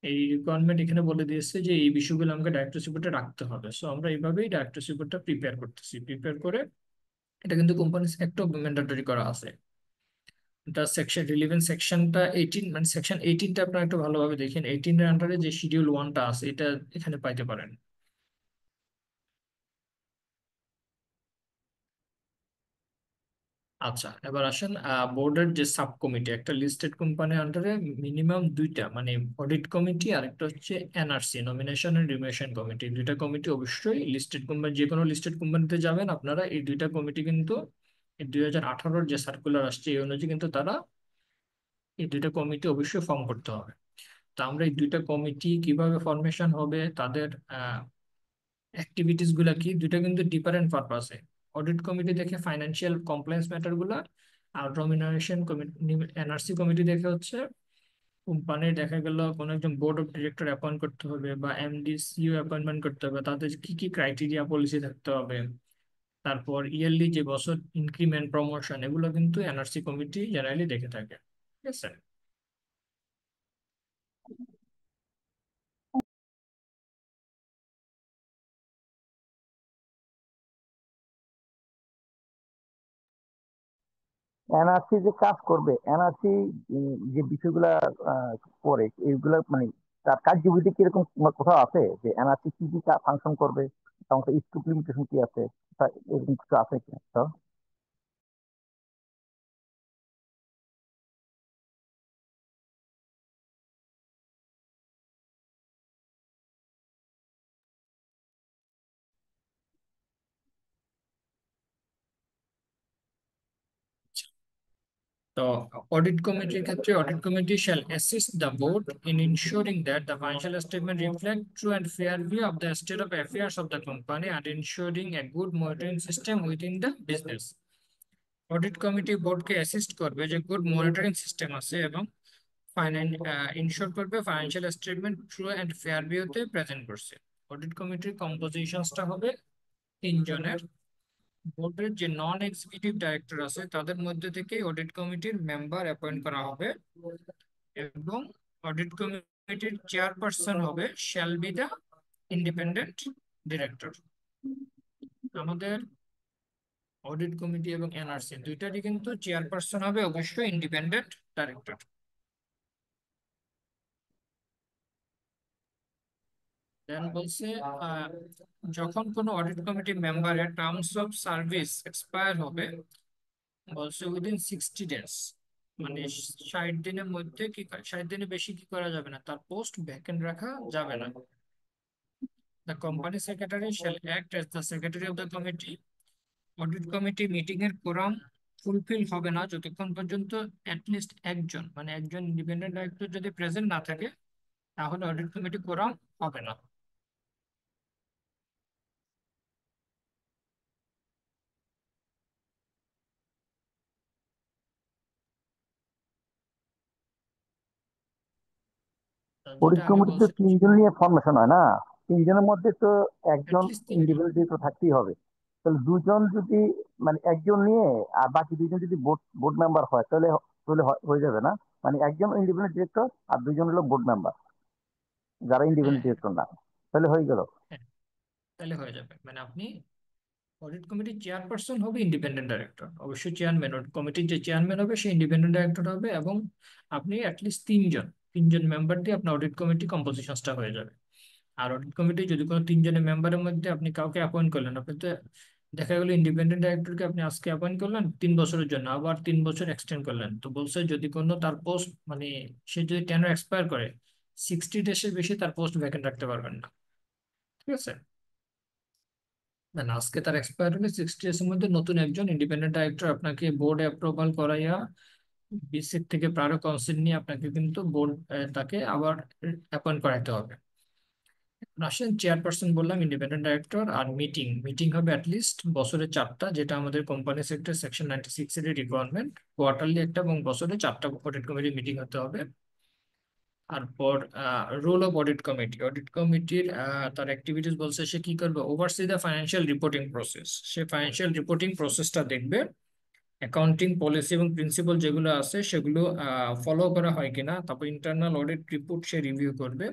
এই রিকোয়ারমেন্ট এখানে বলে দিয়েছে যে এই বিষয়গুলো আমাকে ডাইরেক্টরশিপে রাখতে হবে। সো আমরা এইভাবেই ডাইরেক্টরশিপটা প্রিপেয়ার করতেছি, প্রিপেয়ার করে এটা কিন্তু কোম্পানি একটা ম্যান্ডাটরি করা আছে। এটা সেকশন রিলিভেন্ট সেকশনটা 18, মানে সেকশন 18টা আপনারা একটু ভালোভাবে দেখেন। 18 এর আন্ডারে যে শিডিউল 1টা আছে এটা এখানে পাইতে পারেন। আচ্ছা, এবার আসেন বোর্ডের যে সাব কমিটি, একটা লিস্টেড কোম্পানির আন্ডারে মিনিমাম দুইটা, মানে অডিট কমিটি আর একটা হচ্ছে NRC, nomination and remuneration committee, দুইটা কমিটি অবশ্যই লিস্টেড কোম্পানি, যে কোনো লিস্টেড কোম্পানিতে যাবেন আপনারা এই দুইটা কমিটি কিন্তু, এই 2018-র যে সার্কুলার আসছে এই অনুযায়ী কিন্তু তারা এই দুইটা কমিটি অবশ্যই ফর্ম করতে হবে। তো আমরা এই দুইটা কমিটি কিভাবে ফরমেশন হবে, তাদের অ্যাক্টিভিটিস গুলা কি, দুইটা কিন্তু ডিফারেন্ট পারপাসে। অডিট কমিটি দেখে ফাইন্যান্সিয়াল কমপ্লায়েন্স ম্যাটার গুলা, আর নমিনেশন কমিটি, এনআরসি কমিটি দেখে হচ্ছে কোম্পানির দেখা গেল কোনো একজন বোর্ড অফ ডিরেক্টর অ্যাপয়েন্ট করতে হবে বা এমডি সিইও অ্যাপয়েন্টমেন্ট করতে হবে, তাদের কি কি ক্রাইটেরিয়া পলিসি থাকতে হবে, তারপর ইয়ারলি যে বছর ইনক্রিমেন্ট প্রমোশন, এগুলো কিন্তু এনআরসি কমিটি জেনারেলি দেখে থাকে। ঠিক আছে। এনআরসি যে কাজ করবে, এনআরসি যে বিষয়গুলা আহ, করে এইগুলা মানে তার কার্যবিধি কিরকম কোথাও আছে যে এনআরসি কি কি ফাংশন করবে, সমস্ত স্কোপ লিমিটেশন কি আছে, এরকম কিছু আছে কি তো? তো অডিট কমিটির ক্ষেত্রে audit committee shall assist the board in ensuring that the financial statement reflect true and fair view of the state of affairs of the company and ensuring a good monitoring system within the business. Audit committee বোর্ডকে assist করবে যে good monitoring system আছে এবং finance insure করবে financial statement true and fair ভিউতে present করছে। Audit কমিটির কম্পোজিশনসটা হবে 3 জনের। বোর্ডের যে নন এক্সিকিউটিভ ডাইরেক্টর আছে তাদের মধ্যে থেকে অডিট কমিটির মেম্বার অ্যাপয়েন্ট করা হবে এবং অডিট কমিটির চেয়ারপারসন হবে shall be the independent director. আমাদের অডিট কমিটি এবং এনআরসি দুইটারই কিন্তু চেয়ারপারসন হবে অবশ্যই ইন্ডিপেন্ডেন্ট ডাইরেক্টর। দেন বলছে আহ, যখন কোনো অডিট কমিটি মেম্বারের টার্মস অফ সার্ভিস এক্সপায়ার হবে, বলছে উইদিন 60 ডেজ, মানে 60 দিনের মধ্যে কি 60 দিনের বেশি কি করা যাবে না, তার পোস্ট ভ্যাকেন্ট রাখা যাবে না। The company secretary shall act as the secretary of the committee. Audit committee meeting এর কোরাম ফুলফিল হবে না যতক্ষণ পর্যন্ত অ্যাটলিস্ট একজন, মানে একজন ইন্ডিপেন্ডেন্ট ডাইরেক্টর যদি প্রেজেন্ট না থাকে, তাহলে অডিট কমিটি কোরাম হবে না। যেটা অডিট আগে কমিটিতে বলছি, 3 জন নিয়ে ফরমেশন হয় না? 3 জনের মধ্যে তো একজন অ্যাটলিস্ট 3 জন। ইন্ডিভিজুয়াল ডিরেক্টর থাকতেই হবে। তাহলে 2 জন যদি মানে একজন নিয়ে আর বাকি 2 জন যদি বোর্ড বোর্ড মেম্বার হয় তাহলে তাহলে হয়ে যাবে না? মানে একজন ইন্ডিপেন্ডেন্ট ডিরেক্টর আর 2 জন হলো বোর্ড মেম্বার যারা হ্যাঁ ইন্ডিপেন্ডেন্ট হ্যাঁ ডিরেক্টর না, তাহলে হয়ে গেল। হ্যাঁ, তাহলে হয়ে যাবে। মানে আপনি অডিট কমিটির চেয়ারপারসন হবে ইন্ডিপেন্ডেন্ট ডাইরেক্টর, অবশ্যই চেয়ারম্যান, অডিট কমিটির যে চেয়ারম্যান হবে সে ইন্ডিপেন্ডেন্ট ডাইরেক্টর হবে, এবং আপনি অ্যাটলিস্ট 3 জন মেম্বার দিয়ে আপনার অডিট কমিটি কম্পোজিশনটা হয়ে যাবে। আর অডিট কমিটি যদি কোনো 3 জনের মেম্বারের মধ্যে আপনি কাউকে অ্যাপয়েন্ট করলেন, আপনি তো দেখা গেলো ইন্ডিপেন্ডেন্ট ডাইরেক্টরকে আপনি আজকে অ্যাপয়েন্ট করলেন 3 বছরের জন্য, আবার 3 বছর এক্সটেন্ড করলেন, তো বলছে যদি কোনো তার পোস্ট মানে সে যদি টেনর এক্সপায়ার করে 60 ডেজের বেশি তার পোস্ট ভ্যাকেন্ট রাখতে পারবেন না। ঠিক আছে, মানে আজকে তার এক্সপায়ার হলে 60 ডেজের মধ্যে নতুন একজন ইন্ডিপেন্ডেন্ট ডাইরেক্টর আপনাকে বোর্ডে অ্যাপ্রুভাল করাইয়া বিসিক থেকে প্রারো কাউন্সিল নিয়ে আপনাকে কিন্তু বোর্ড তাকে আবার অ্যাপয়েন্ট করাতে হবে। আসেন, চেয়ারপারসন বললাম, ইন্ডিপেন্ডেন্ট ডাইরেক্টর। আর মিটিং মিটিং হবে অ্যাটলিস্ট বছরে 4টা, যেটা আমাদের কোম্পানি সেক্টর সেকশন 96 এর রিকোয়ারমেন্ট। কোয়ার্টারলি একটা এবং বছরে 4টা অডিট কমিটি মিটিং হতে হবে। তারপর role of audit committee. Audit কমিটির তার অ্যাক্টিভিটিস বলছে সে কি করবে, oversee the financial reporting process. সে ফাইন্যান্সিয়াল রিপোর্টিং প্রসেসটা দেখবে, অ্যাকাউন্টিং পলিসি এবং প্রিন্সিপাল যেগুলো আছে সেগুলো ফলো করা হয় কিনা। তারপর ইন্টারনাল অডিট রিপোর্ট সে রিভিউ করবে।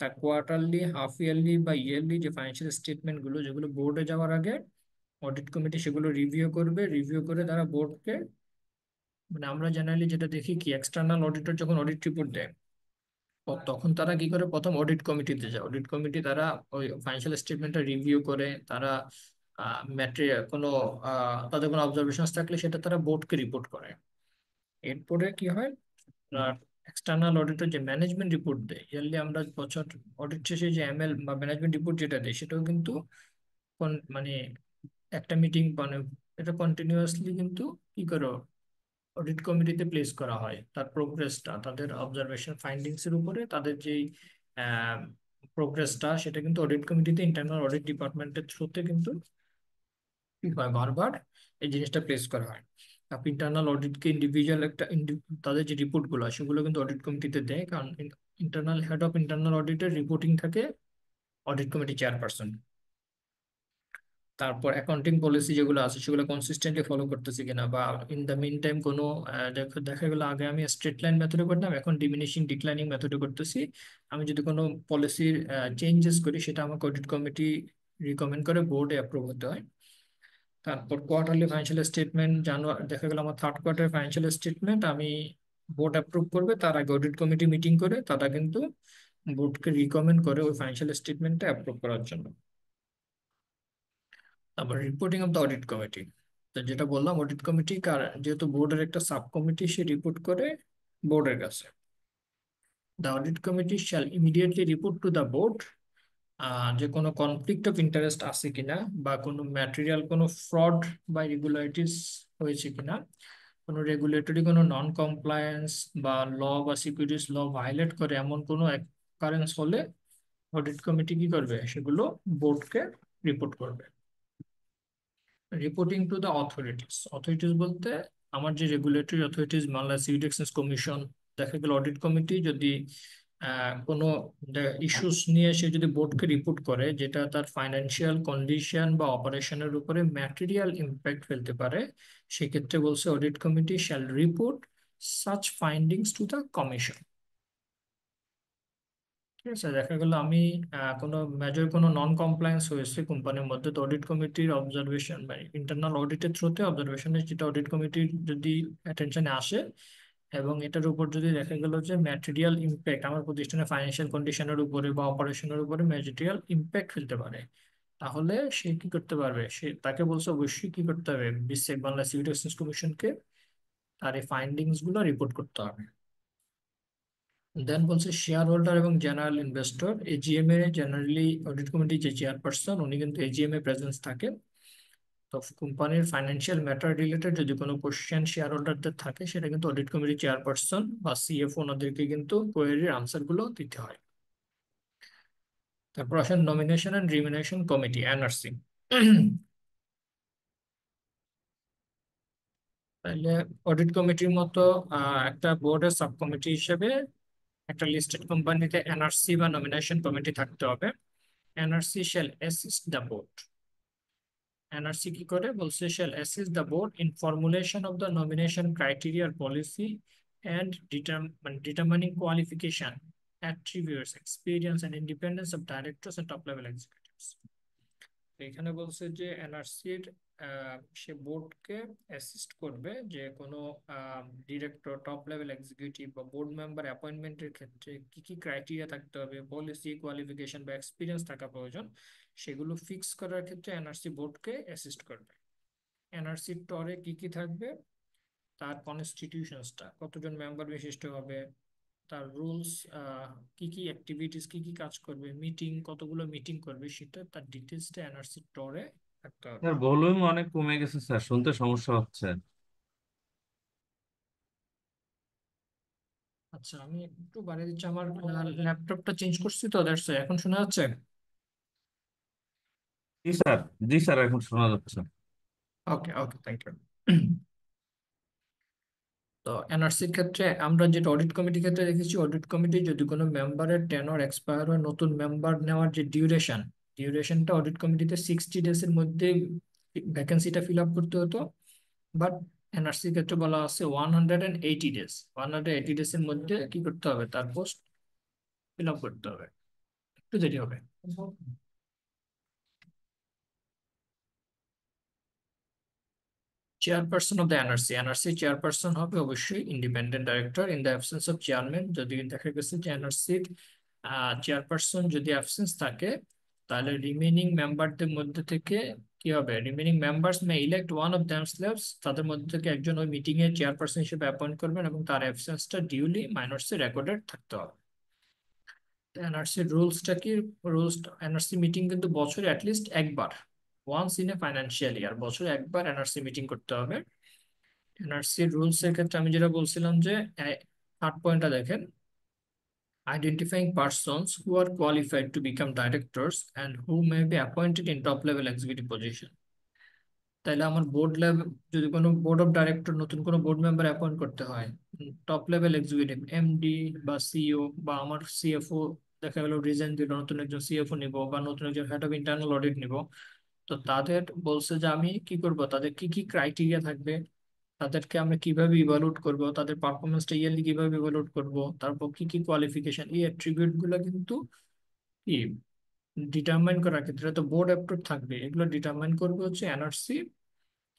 তার কোয়ার্টারলি, হাফ ইয়ারলি বা ইয়ারলি যে ফাইন্যান্সিয়াল স্টেটমেন্ট গুলো যেগুলো বোর্ডে যাওয়ার আগে অডিট কমিটি সেগুলো রিভিউ করবে। রিভিউ করে তারা বোর্ডকে, মানে আমরা জেনারেলি যেটা দেখি কি, এক্সটার্নাল অডিটর যখন অডিট রিপোর্ট দেয় তখন তারা কি করে, প্রথম অডিট কমিটিতে যায়। অডিট কমিটি তারা ওই ফাইন্যান্সিয়াল স্টেটমেন্টটা রিভিউ করে, তারা ম্যাটেরিয়াল কোনো তাদের কোনো অবজারভেশন থাকলে সেটা তারা বোর্ডকে রিপোর্ট করে। এরপরে কি হয়, এক্সটার্নাল অডিটর যে ম্যানেজমেন্ট রিপোর্ট দেয় ইয়ারলি, আমরা বছর অডিট শেষে যে এমএল বা ম্যানেজমেন্ট রিপোর্ট যেটা দেয় সেটাও কিন্তু মানে একটা মিটিং, মানে এটা কন্টিনিউয়াসলি কিন্তু কি করো, অডিট কমিটিতে প্লেস করা হয়। তার প্রোগ্রেসটা, তাদের অবজারভেশন ফাইন্ডিংস এর উপরে তাদের যেই প্রোগ্রেসটা, সেটা কিন্তু অডিট কমিটিতে, ইন্টারনাল অডিট ডিপার্টমেন্টের থ্রুতে কিন্তু কি হয়, বারবার এই জিনিসটা প্লেস করা হয়। আপনি ইন্টারনাল অডিটকে ইন্ডিভিজুয়াল একটা তাদের যে রিপোর্ট গুলো সেগুলো কিন্তু অডিট কমিটিতে দেয়, কারণ ইন্টারনাল হেড অফ ইন্টারনাল অডিটের রিপোর্টিং থাকে অডিট কমিটি চেয়ারপারসন। তারপর অ্যাকাউন্টিং পলিসি যেগুলো আছে সেগুলো কনসিস্টেন্টলি ফলো করতেছি কিনা, বা ইন দ্য মিন টাইম কোনো দেখা গেলো আগে আমি স্ট্রেট লাইন মেথডে করতাম, এখন ডিমিনিশিং ডিক্লাইনিং মেথডে করতেছি। আমি যদি কোনো পলিসির চেঞ্জেস করি সেটা আমাকে অডিট কমিটি রিকমেন্ড করে বোর্ডে অ্যাপ্রুভ হতে হয়। তারপর কোয়ার্টারলি ফাইন্যান্সিয়াল স্টেটমেন্ট, জানুয়ারি দেখা গেল আমার থার্ড কোয়ার্টার ফাইন্যান্সিয়াল স্টেটমেন্ট আমি বোর্ড অ্যাপ্রুভ করবে, তার আগে অডিট কমিটি মিটিং করে তারা কিন্তু বোর্ডকে রিকমেন্ড করে ওই ফাইন্যান্সিয়াল স্টেটমেন্টটা অ্যাপ্রুভ করার জন্য। তারপর reporting of the audit committee, তো যেটা বললাম অডিট কমিটি কার, যেহেতু বোর্ডের একটা সাব কমিটি, সে রিপোর্ট করে বোর্ডের কাছে। The audit committee shall immediately report to the board যে কোনো কনফ্লিক্ট অফ ইন্টারেস্ট আছে কিনা, বা কোনো ম্যাটেরিয়াল কোনো ফ্রড বা ইরেগুলারিটিস হয়েছে কিনা, কোনো রেগুলেটরি কোনো নন কমপ্লায়েন্স বা বা সিকিউরিটিস ভায়োলেট করে এমন কোনো অ্যাকারেন্স হলে অডিট কমিটি কি করবে, সেগুলো বোর্ডকে রিপোর্ট করবে। Reporting to the authorities. Authorities বলতে আমার যে regulatory authorities, Bangla civil exchange commission. দেখা গেল অডিট কমিটি যদি কোনো ইস্যুস নিয়ে সে যদি বোর্ডকে রিপোর্ট করে যেটা তার ফাইন্যান্সিয়াল কন্ডিশন বা অপারেশনের উপরে ম্যাটেরিয়াল ইম্প্যাক্ট ফেলতে পারে, সেক্ষেত্রে বলছে audit committee shall report such findings to the commission. ঠিক আছে, দেখা গেল আমি কোনো মেজর কোনো নন কমপ্লায়েন্স হয়েছে কোম্পানির মধ্যে, তো অডিট কমিটির অবজারভেশন বা ইন্টারনাল অডিটের থ্রুতে অবজারভেশনে যেটা অডিট কমিটির যদি অ্যাটেনশনে আসে, এবং এটার উপর যদি দেখা গেল যে ম্যাটেরিয়াল ইম্প্যাক্ট আমার প্রতিষ্ঠানের ফাইন্যান্সিয়াল কন্ডিশনের উপরে বা অপারেশনের উপরে ম্যাটেরিয়াল ইম্প্যাক্ট ফেলতে পারে, তাহলে সে কি করতে পারবে, সে তাকে বলছে অবশ্যই কি করতে হবে, বিসিক বাংলা সিভিল এক্সচেঞ্জ কমিশনকে তার এই ফাইন্ডিংস গুলো রিপোর্ট করতে হবে। দেন বলছে শেয়ার হোল্ডার এবং জেনারেল ইনভেস্টর। এজিএম এ জেনারেলি অডিট কমিটির যে চেয়ারপারসন উনি কিন্তু এজিএম এ প্রেজেন্স থাকে। তো কোম্পানির ফাইন্যান্সিয়াল ম্যাটার রিলেটেড যদি কোনো কোশ্চেন শেয়ার হোল্ডারদের থাকে সেটা কিন্তু অডিট কমিটির চেয়ারপারসন বা সিএফও ওনাদেরকে কিন্তু কোয়েরির আনসার গুলো দিতে হয়। তারপর আসেন nomination and remuneration committee, NRC. তাহলে অডিট কমিটির মতো একটা বোর্ডের সাব কমিটি হিসেবে একটা লিস্টেড কোম্পানিতে এনআরসি বা নমিনেশন কমিটি থাকতে হবে। NRC shall assist the board. NRC কি করে বলছে, shall assist the board in formulation of the nomination criteria policy and determining qualification, attributes, experience, and independence of directors and top level executives. এখানে বলছে যে এনআরসির সে বোর্ডকে assist করবে যে কোনো ডিরেক্টর, টপ লেভেল এক্সিকিউটিভ বা বোর্ড মেম্বার অ্যাপয়েন্টমেন্টের ক্ষেত্রে কি কি ক্রাইটেরিয়া থাকতে হবে, পলিসি, কোয়ালিফিকেশন বা এক্সপিরিয়েন্স থাকা প্রয়োজন, সেগুলো ফিক্স করার ক্ষেত্রে এনআরসি বোর্ডকে অ্যাসিস্ট করবে। এনআরসির টরে কি কি থাকবে, তার কনস্টিটিউশনসটা, কতজন মেম্বার বিশিষ্ট হবে, তার রুলস, কি কি অ্যাক্টিভিটিস, কি কি কাজ করবে, মিটিং কতগুলো মিটিং করবে, সেটা তার ডিটেলসটা এনআরসি টরে থাকতে হবে। স্যার ভলিউম অনেক কমে গেছে স্যার, শুনতে সমস্যা হচ্ছে। আচ্ছা, আমি একটু বাড়িয়ে দিচ্ছি, আমার ল্যাপটপটা চেঞ্জ করছি তো, দ্যাটস এখন শোনা যাচ্ছে। জি স্যার, জি স্যার, এখন শোনা যাচ্ছে। ওকে ওকে, থ্যাংক ইউ। তো এনআরসির ক্ষেত্রে আমরা যেটা অডিট কমিটির ক্ষেত্রে দেখেছি, অডিট কমিটি যদি কোনো মেম্বারের টেনর এক্সপায়ার হয়, নতুন মেম্বার নেওয়ার যে ডিউরেশনটা অডিট কমিটিতে 60 ডেজ এর মধ্যে ভ্যাকেন্সিটা ফিল আপ করতে হতো। বাট এনআরসির ক্ষেত্রে বলা আছে 180 ডেজ, 180 ডেজ এর মধ্যে কি করতে হবে, তার পোস্ট ফিল আপ করতে হবে, একটু দেরি হবে। Chairperson of the NRC chairperson হবে অবশ্যই independent director in the absence of chairman. যদি দেখা গেছে যে এনআরসির চেয়ারপারসন যদি অ্যাবসেন্স থাকে, তাহলে রিমেইনিং মেম্বারদের মধ্যে থেকে কি হবে, remaining members May elect one of themselves, তাদের মধ্যে থেকে একজন ওই মিটিং এর চেয়ারপারসন হিসেবে অ্যাপয়েন্ট করবেন এবং তার অ্যাবসেন্সটা ডিউলি মাইনর্সে রেকর্ডেড থাকতে হবে। এনআরসির রুলসটা কি, রুলস, এনআরসি মিটিং কিন্তু বছরে অ্যাটলিস্ট একবার, once in a financial year, বছরে একবার এনআরসি মিটিং করতে হবে। এনআরসি রুলস এর ক্ষেত্রে আমি যেটা বলছিলাম যে 8 পয়েন্টটা দেখেন, identifying persons who are qualified to become directors and who may be appointed in top level executive position। তাইলে আমার বোর্ড লেভেল, যদি কোনো বোর্ড অফ ডাইরেক্টর নতুন কোনো বোর্ড মেম্বার অ্যাপয়েন্ট করতে হয়, টপ লেভেল এক্সিকিউটিভ এমডি বা সিইও, বা আমার সিএফও দেখা গেল রিজাইন দিল, নতুন একজন সিএফও নিব বা নতুন একজন হেড অফ ইন্টারনাল অডিট নিব, তো তাদের বলছে যে আমি কি করব, তাদের কি কি ক্রাইটেরিয়া থাকবে, তাদেরকে আমরা কিভাবে ইভালুয়েট করব, তাদের পারফরমেন্সটা ইয়ারলি কিভাবে ইভালুয়েট করব, তারপর কি কি কোয়ালিফিকেশন, এই অ্যাট্রিবিউট গুলো কিন্তু কি ডিটারমাইন করার ক্ষেত্রে তো বোর্ড অ্যাপ্রুভ থাকবে, এগুলো ডিটারমাইন করবে হচ্ছে এনআরসি,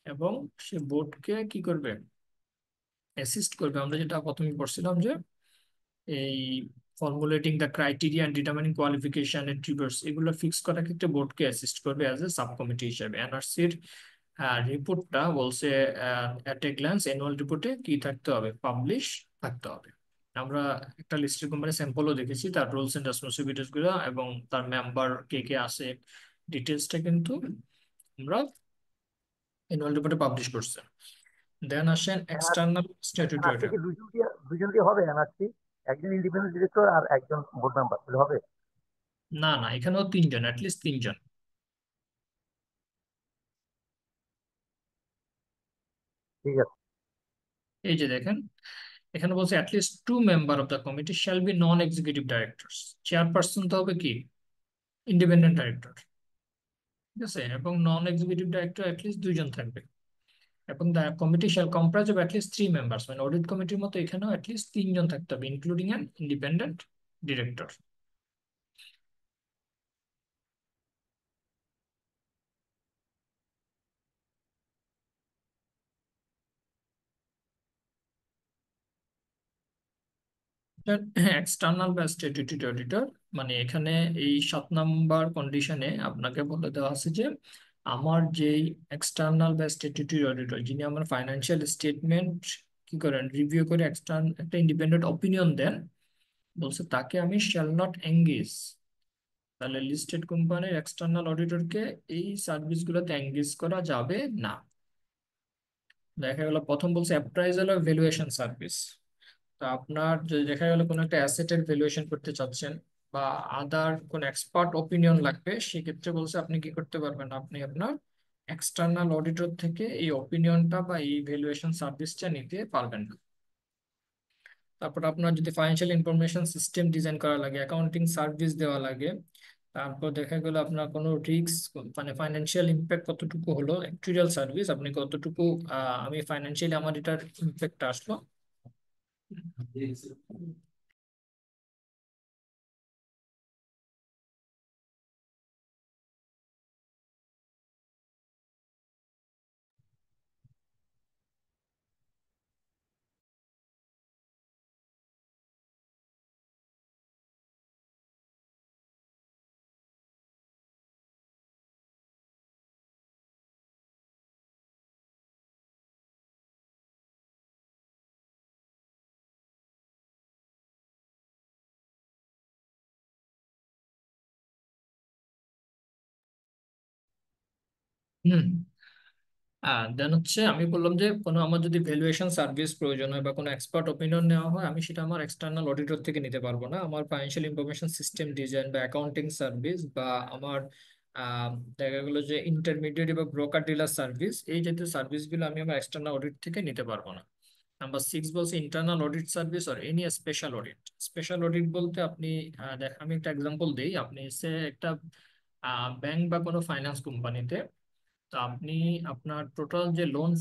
এবং সে বোর্ডকে কি করবে, অ্যাসিস্ট করবে। আমরা যেটা প্রথমে পড়ছিলাম যে এই formulating the criteria and determining qualification attributes, এগুলো ফিক্স করার ক্ষেত্রে বোর্ডকে অ্যাসিস্ট করবে অ্যাজ এ সাব কমিটি হিসেবে। এনআরসির রিপোর্টটা বলছে অ্যাট এ গ্ল্যান্স অ্যানুয়াল রিপোর্টে কি থাকতে হবে, পাবলিশ থাকতে হবে। আমরা একটা লিস্টেড কোম্পানি স্যাম্পলও দেখেছি, তার রোলস এন্ড রেসপন্সিবিলিটিস গুলো এবং তার মেম্বার কে কে আছে, ডিটেলসটা কিন্তু আমরা অ্যানুয়াল রিপোর্টে পাবলিশ করছে। দেন আসেন এক্সটার্নাল স্ট্যাটুটরি এনআরসি অডিটর। কি দুজন কি হবে এনআরসি? একজন ইন্ডিপেন্ডেন্ট ডিরেক্টর আর একজন বোর্ড মেম্বার হবে? না না, এখানেও তিনজন, অ্যাটলিস্ট তিনজন। ঠিক আছে। এই যে দেখেন, এখানে বলছে at least 2 member of the committee shall be non executive directors, chairperson তো হবে কি ইন্ডিপেন্ডেন্ট ডাইরেক্টর, ঠিক আছে, এবং নন এক্সিকিউটিভ ডাইরেক্টর অ্যাটলিস্ট 2 জন থাকবে, এবং the committee shall comprise of at least 3 members, মানে অডিট কমিটির মতো এখানেও অ্যাটলিস্ট 3 জন থাকতে হবে including an independent director. External বা স্ট্যাটুটরি অডিটর, মানে এখানে এই 7 নম্বর কন্ডিশনে আপনাকে বলে দেওয়া আছে যে আমার যেই এক্সটার্নাল বা স্ট্যাটুটরি অডিটর, যিনি আমার ফাইন্যান্সিয়াল স্টেটমেন্ট কি করেন, রিভিউ করে একটা ইন্ডিপেন্ডেন্ট অপিনিয়ন দেন, বলছে তাকে আমি শ্যাল নট এঙ্গেজ। তাহলে লিস্টেড কোম্পানির এক্সটার্নাল অডিটরকে এই সার্ভিসগুলোতে এঙ্গেজ করা যাবে না। দেখা গেল প্রথম বলছে অ্যাপ্রাইজাল অফ ভ্যালুয়েশন সার্ভিস, তো আপনার যদি দেখা গেল কোনো একটা অ্যাসেটের ভ্যালুয়েশন করতে চাচ্ছেন বা আদার কোন এক্সপার্ট ওপিনিয়ন লাগবে, সেক্ষেত্রে বলছে আপনি কি করতে পারবেন, আপনি আপনার এক্সটার্নাল অডিটর থেকে এই ওপিনিয়নটা বা এই ভ্যালুয়েশন সার্ভিসটা নিতে পারবেন না। তারপর আপনার যদি ফাইন্যান্সিয়াল ইনফরমেশন সিস্টেম ডিজাইন করা লাগে, অ্যাকাউন্টিং সার্ভিস দেওয়া লাগে, তারপর দেখা গেল আপনার কোনো রিস্ক, মানে ফাইন্যান্সিয়াল ইম্প্যাক্ট কতটুকু হলো, অ্যাকচুয়াল সার্ভিস আপনি কতটুকু, আমি ফাইন্যান্সিয়ালি আমার এটার ইম্প্যাক্ট আসলো। হুম। দেন হচ্ছে আমি বললাম যে কোনো আমার যদি ভ্যালুয়েশন সার্ভিস প্রয়োজন হয় বা কোনো এক্সপার্ট ওপিনিয়ন নেওয়া হয়, আমি সেটা আমার এক্সটার্নাল অডিটর থেকে নিতে পারবো না। আমার ফাইন্যান্সিয়াল ইনফরমেশন সিস্টেম ডিজাইন বা অ্যাকাউন্টিং সার্ভিস বা আমার আহ, দেখা গেলো যে ইন্টারমিডিয়েট বা ব্রোকার ডিলার সার্ভিস, এই জাতীয় সার্ভিসগুলো আমি আমার এক্সটার্নাল অডিট থেকে নিতে পারবো না। নাম্বার 6 বলছে internal audit service or any special audit. Special audit বলতে আপনি আমি একটা এক্সাম্পল দিই। আপনি সে একটা ব্যাংক বা কোনো ফাইন্যান্স কোম্পানিতে, তো আপনি আপনার টোটাল যে লোন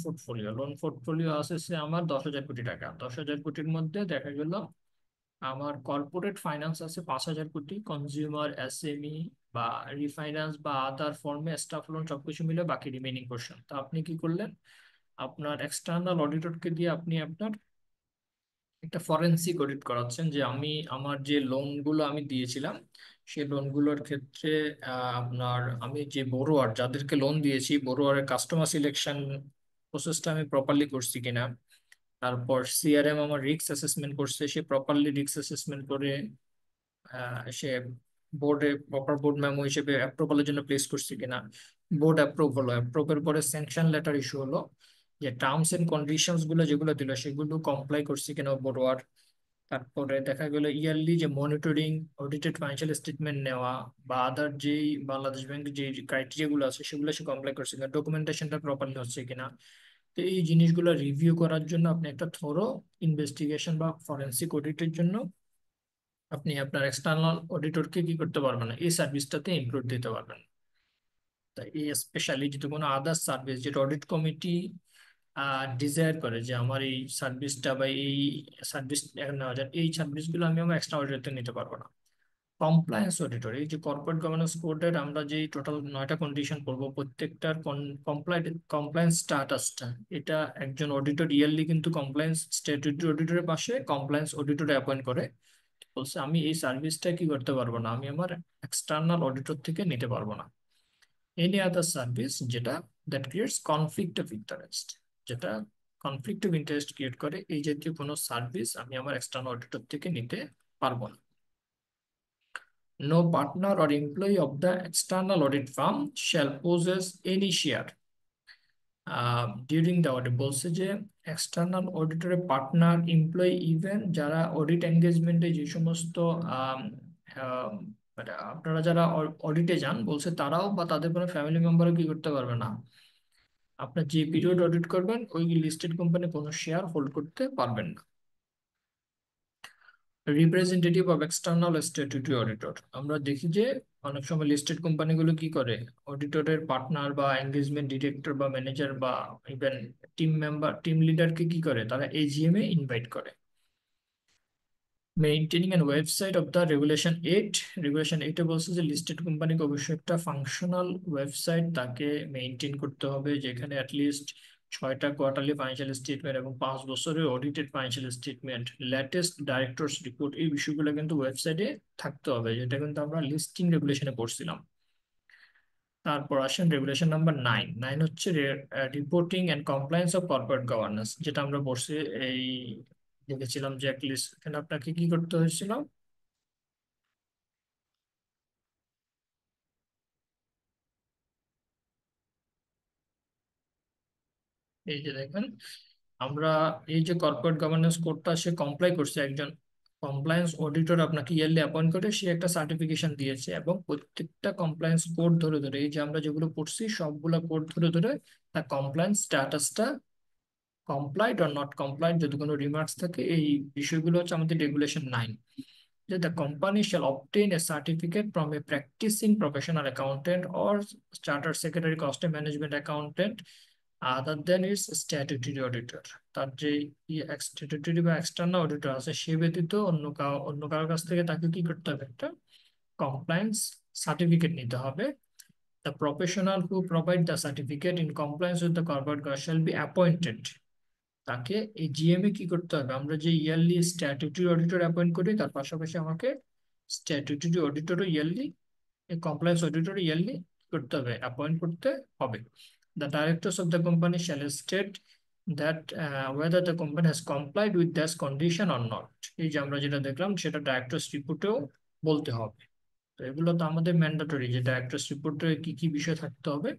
পোর্টফোলিও আছে সে আমার 10,000 কোটি টাকা। 10,000 কোটির মধ্যে দেখা গেল আমার কর্পোরেট ফাইন্যান্স আছে 5,000 কোটি, কনজিউমার, এসএমই বা রিফাইন্যান্স বা আদার ফর্মে স্টাফ লোন সবকিছু মিলে বাকি রিমেইনিং পোর্শন। তো আপনি কি করলেন, আপনার এক্সটার্নাল অডিটরকে দিয়ে আপনি আপনার একটা ফরেনসিক অডিট করাচ্ছেন যে আমি আমার যে লোনগুলো আমি দিয়েছিলাম সেই লোনগুলোর ক্ষেত্রে আপনার আমি যে বড়োয়ার যাদেরকে লোন দিয়েছি বড়োয়ারের কাস্টমার সিলেকশন প্রসেসটা আমি প্রপারলি করছি কিনা। তারপর সিআরএম আমার রিস্ক অ্যাসেসমেন্ট করছে, সে প্রপারলি রিস্ক অ্যাসেসমেন্ট করে সে বোর্ডে প্রপার বোর্ড মেমো হিসেবে অ্যাপ্রুভালের জন্য প্লেস করছে কিনা। বোর্ড অ্যাপ্রুভ হলো, অ্যাপ্রুভের পরে স্যাংশন লেটার ইস্যু হলো, যে টার্মস এন্ড কন্ডিশনস গুলো যেগুলো দিল সেগুলো কমপ্লাই করছে কিনা বড়োয়ার। তারপরে দেখা গেল ইয়ারলি যে মনিটরিং, অডিটেড ফাইন্যান্সিয়াল স্টেটমেন্ট নেওয়া বা আদার যেই বাংলাদেশ ব্যাংকের যে ক্রাইটেরিয়া গুলো আছে সেগুলো সে কমপ্লাই করছে কিনা, ডকুমেন্টেশনটা প্রপারলি হচ্ছে কিনা। তো এই জিনিসগুলো রিভিউ করার জন্য আপনি একটা থরো ইনভেস্টিগেশন বা ফরেন্সিক অডিটের জন্য আপনি আপনার এক্সটার্নাল অডিটরকে কি করতে পারবেন না, এই সার্ভিসটাতে ইনক্লুড দিতে পারবেন। তাই এই স্পেশালি যদি কোনো আদার সার্ভিস যেটা অডিট কমিটি ডিজায়ার করে যে আমার এই সার্ভিসটা বা এই সার্ভিস নেওয়া যায়, এই সার্ভিসগুলো আমি আমার এক্সট্রা অডিটরতে নিতে পারবো না। কমপ্লায়েন্স অডিটর, এই যে কর্পোরেট গভর্নেন্স কোডের আমরা যে টোটাল 9টা কন্ডিশন করবো, প্রত্যেকটার কমপ্লায়েন্স স্ট্যাটাসটা এটা একজন অডিটর ইয়ারলি কিন্তু কমপ্লায়েন্স স্ট্যাটুটরি অডিটরের পাশে কমপ্লায়েন্স অডিটর অ্যাপয়েন্ট করে। বলছে আমি এই সার্ভিসটা কি করতে পারবো না, আমি আমার এক্সটার্নাল অডিটর থেকে নিতে পারবো না। এনি আদার সার্ভিস যেটা that creates conflict of interest, যেটা কনফ্লিক্ট অফ ইন্টারেস্ট ক্রিয়েট করে, এই জাতীয় কোনো সার্ভিস আমি আমার এক্সটার্নাল অডিটর থেকে নিতে পারবো না। No partner or employee of the external audit firm shall possess any share during the audit। বলছে যে এক্সটার্নাল অডিটরের পার্টনার, এমপ্লয়ি, ইভেন যারা অডিট এঙ্গেজমেন্টে যে সমস্ত আম, আম, মানে আপনারা যারা অডিটে যান বলছে তারাও বা তাদের কোনো ফ্যামিলি মেম্বারও কি করতে পারবে না, আপনার যে পিরিয়ড অডিট করবেন ওই লিস্টেড কোম্পানি কোনো শেয়ার হোল্ড করতে পারবেন না। Representative of external statutory auditor, আমরা দেখি যে অনেক সময় লিস্টেড কোম্পানিগুলো কি করে, অডিটরের পার্টনার বা এঙ্গেজমেন্ট ডিরেক্টর বা ম্যানেজার বা ইভেন টিম লিডারকে কি করে, তারা এজিএম এ ইনভাইট করে। Maintaining and website of the regulation 8, regulation 8 বলছে যে লিস্টেড কোম্পানিকে অবশ্যই একটা ফাংশনাল ওয়েবসাইট তাকে মেইনটেইন করতে হবে, যেখানে অ্যাটলিস্ট 6টা কোয়ার্টারলি ফাইন্যান্সিয়াল স্টেটমেন্ট এবং 5 বছরের audited financial statement, latest directors report, এই বিষয়গুলো কিন্তু ওয়েবসাইটে থাকতে হবে, যেটা কিন্তু আমরা লিস্টিং রেগুলেশনে পড়ছিলাম। তারপর আসেন রেগুলেশন নাম্বার 9 হচ্ছে reporting and compliance of corporate governance, যেটা আমরা পড়ছি এই দেখেছিলাম যে লিস্ট, এখানে আপনাকে কি করতে হয়েছিল, এই যে দেখেন আমরা এই যে কর্পোরেট গভর্নেন্স কোডটা সে কমপ্লাই করছে, একজন কমপ্লায়েন্স অডিটর আপনাকে ইয়ারলি অ্যাপয়েন্ট করে সে একটা সার্টিফিকেশন দিয়েছে এবং প্রত্যেকটা কমপ্লায়েন্স কোড ধরে ধরে এই যে আমরা যেগুলো পড়ছি সবগুলো কোড ধরে ধরে তার কমপ্লায়েন্স স্ট্যাটাসটা, কমপ্লাইড অর নট কমপ্লাইড, যদি কোনো রিমার্কস থাকে, এই বিষয়গুলো হচ্ছে আমাদের রেগুলেশন 9। যে the company shall obtain a certificate from a practicing professional accountant or chartered secretary cost management accountant other than its statutory auditor। তার যে স্ট্যাটুটরি বা এক্সটার্নাল অডিটর আছে সে ব্যতীত অন্য কারোর কাছ থেকে তাকে কি করতে হবে, একটা কমপ্লায়েন্স সার্টিফিকেট নিতে হবে। The professional who provide the certificate in compliance with the corporate code shall be appointed। তাকে এই জিএমএ কি করতে হবে, আমরা যে ইয়ারলি স্ট্যাটুটরি অডিটর অ্যাপয়েন্ট করি তার পাশাপাশি আমাকে স্ট্যাটুটরি অডিটরও ইয়ারলি, কমপ্লায়েন্স অডিটর ইয়ারলি করতে হবে, অ্যাপয়েন্ট করতে হবে। The directors of the company shall state that whether the company has complied with this condition or not। এই যে আমরা যেটা দেখলাম সেটা ডাইরেক্টরস রিপোর্টেও বলতে হবে। তো এগুলো তো আমাদের ম্যান্ডেটরি যে ডাইরেক্টরস রিপোর্টে কি কি বিষয় থাকতে হবে।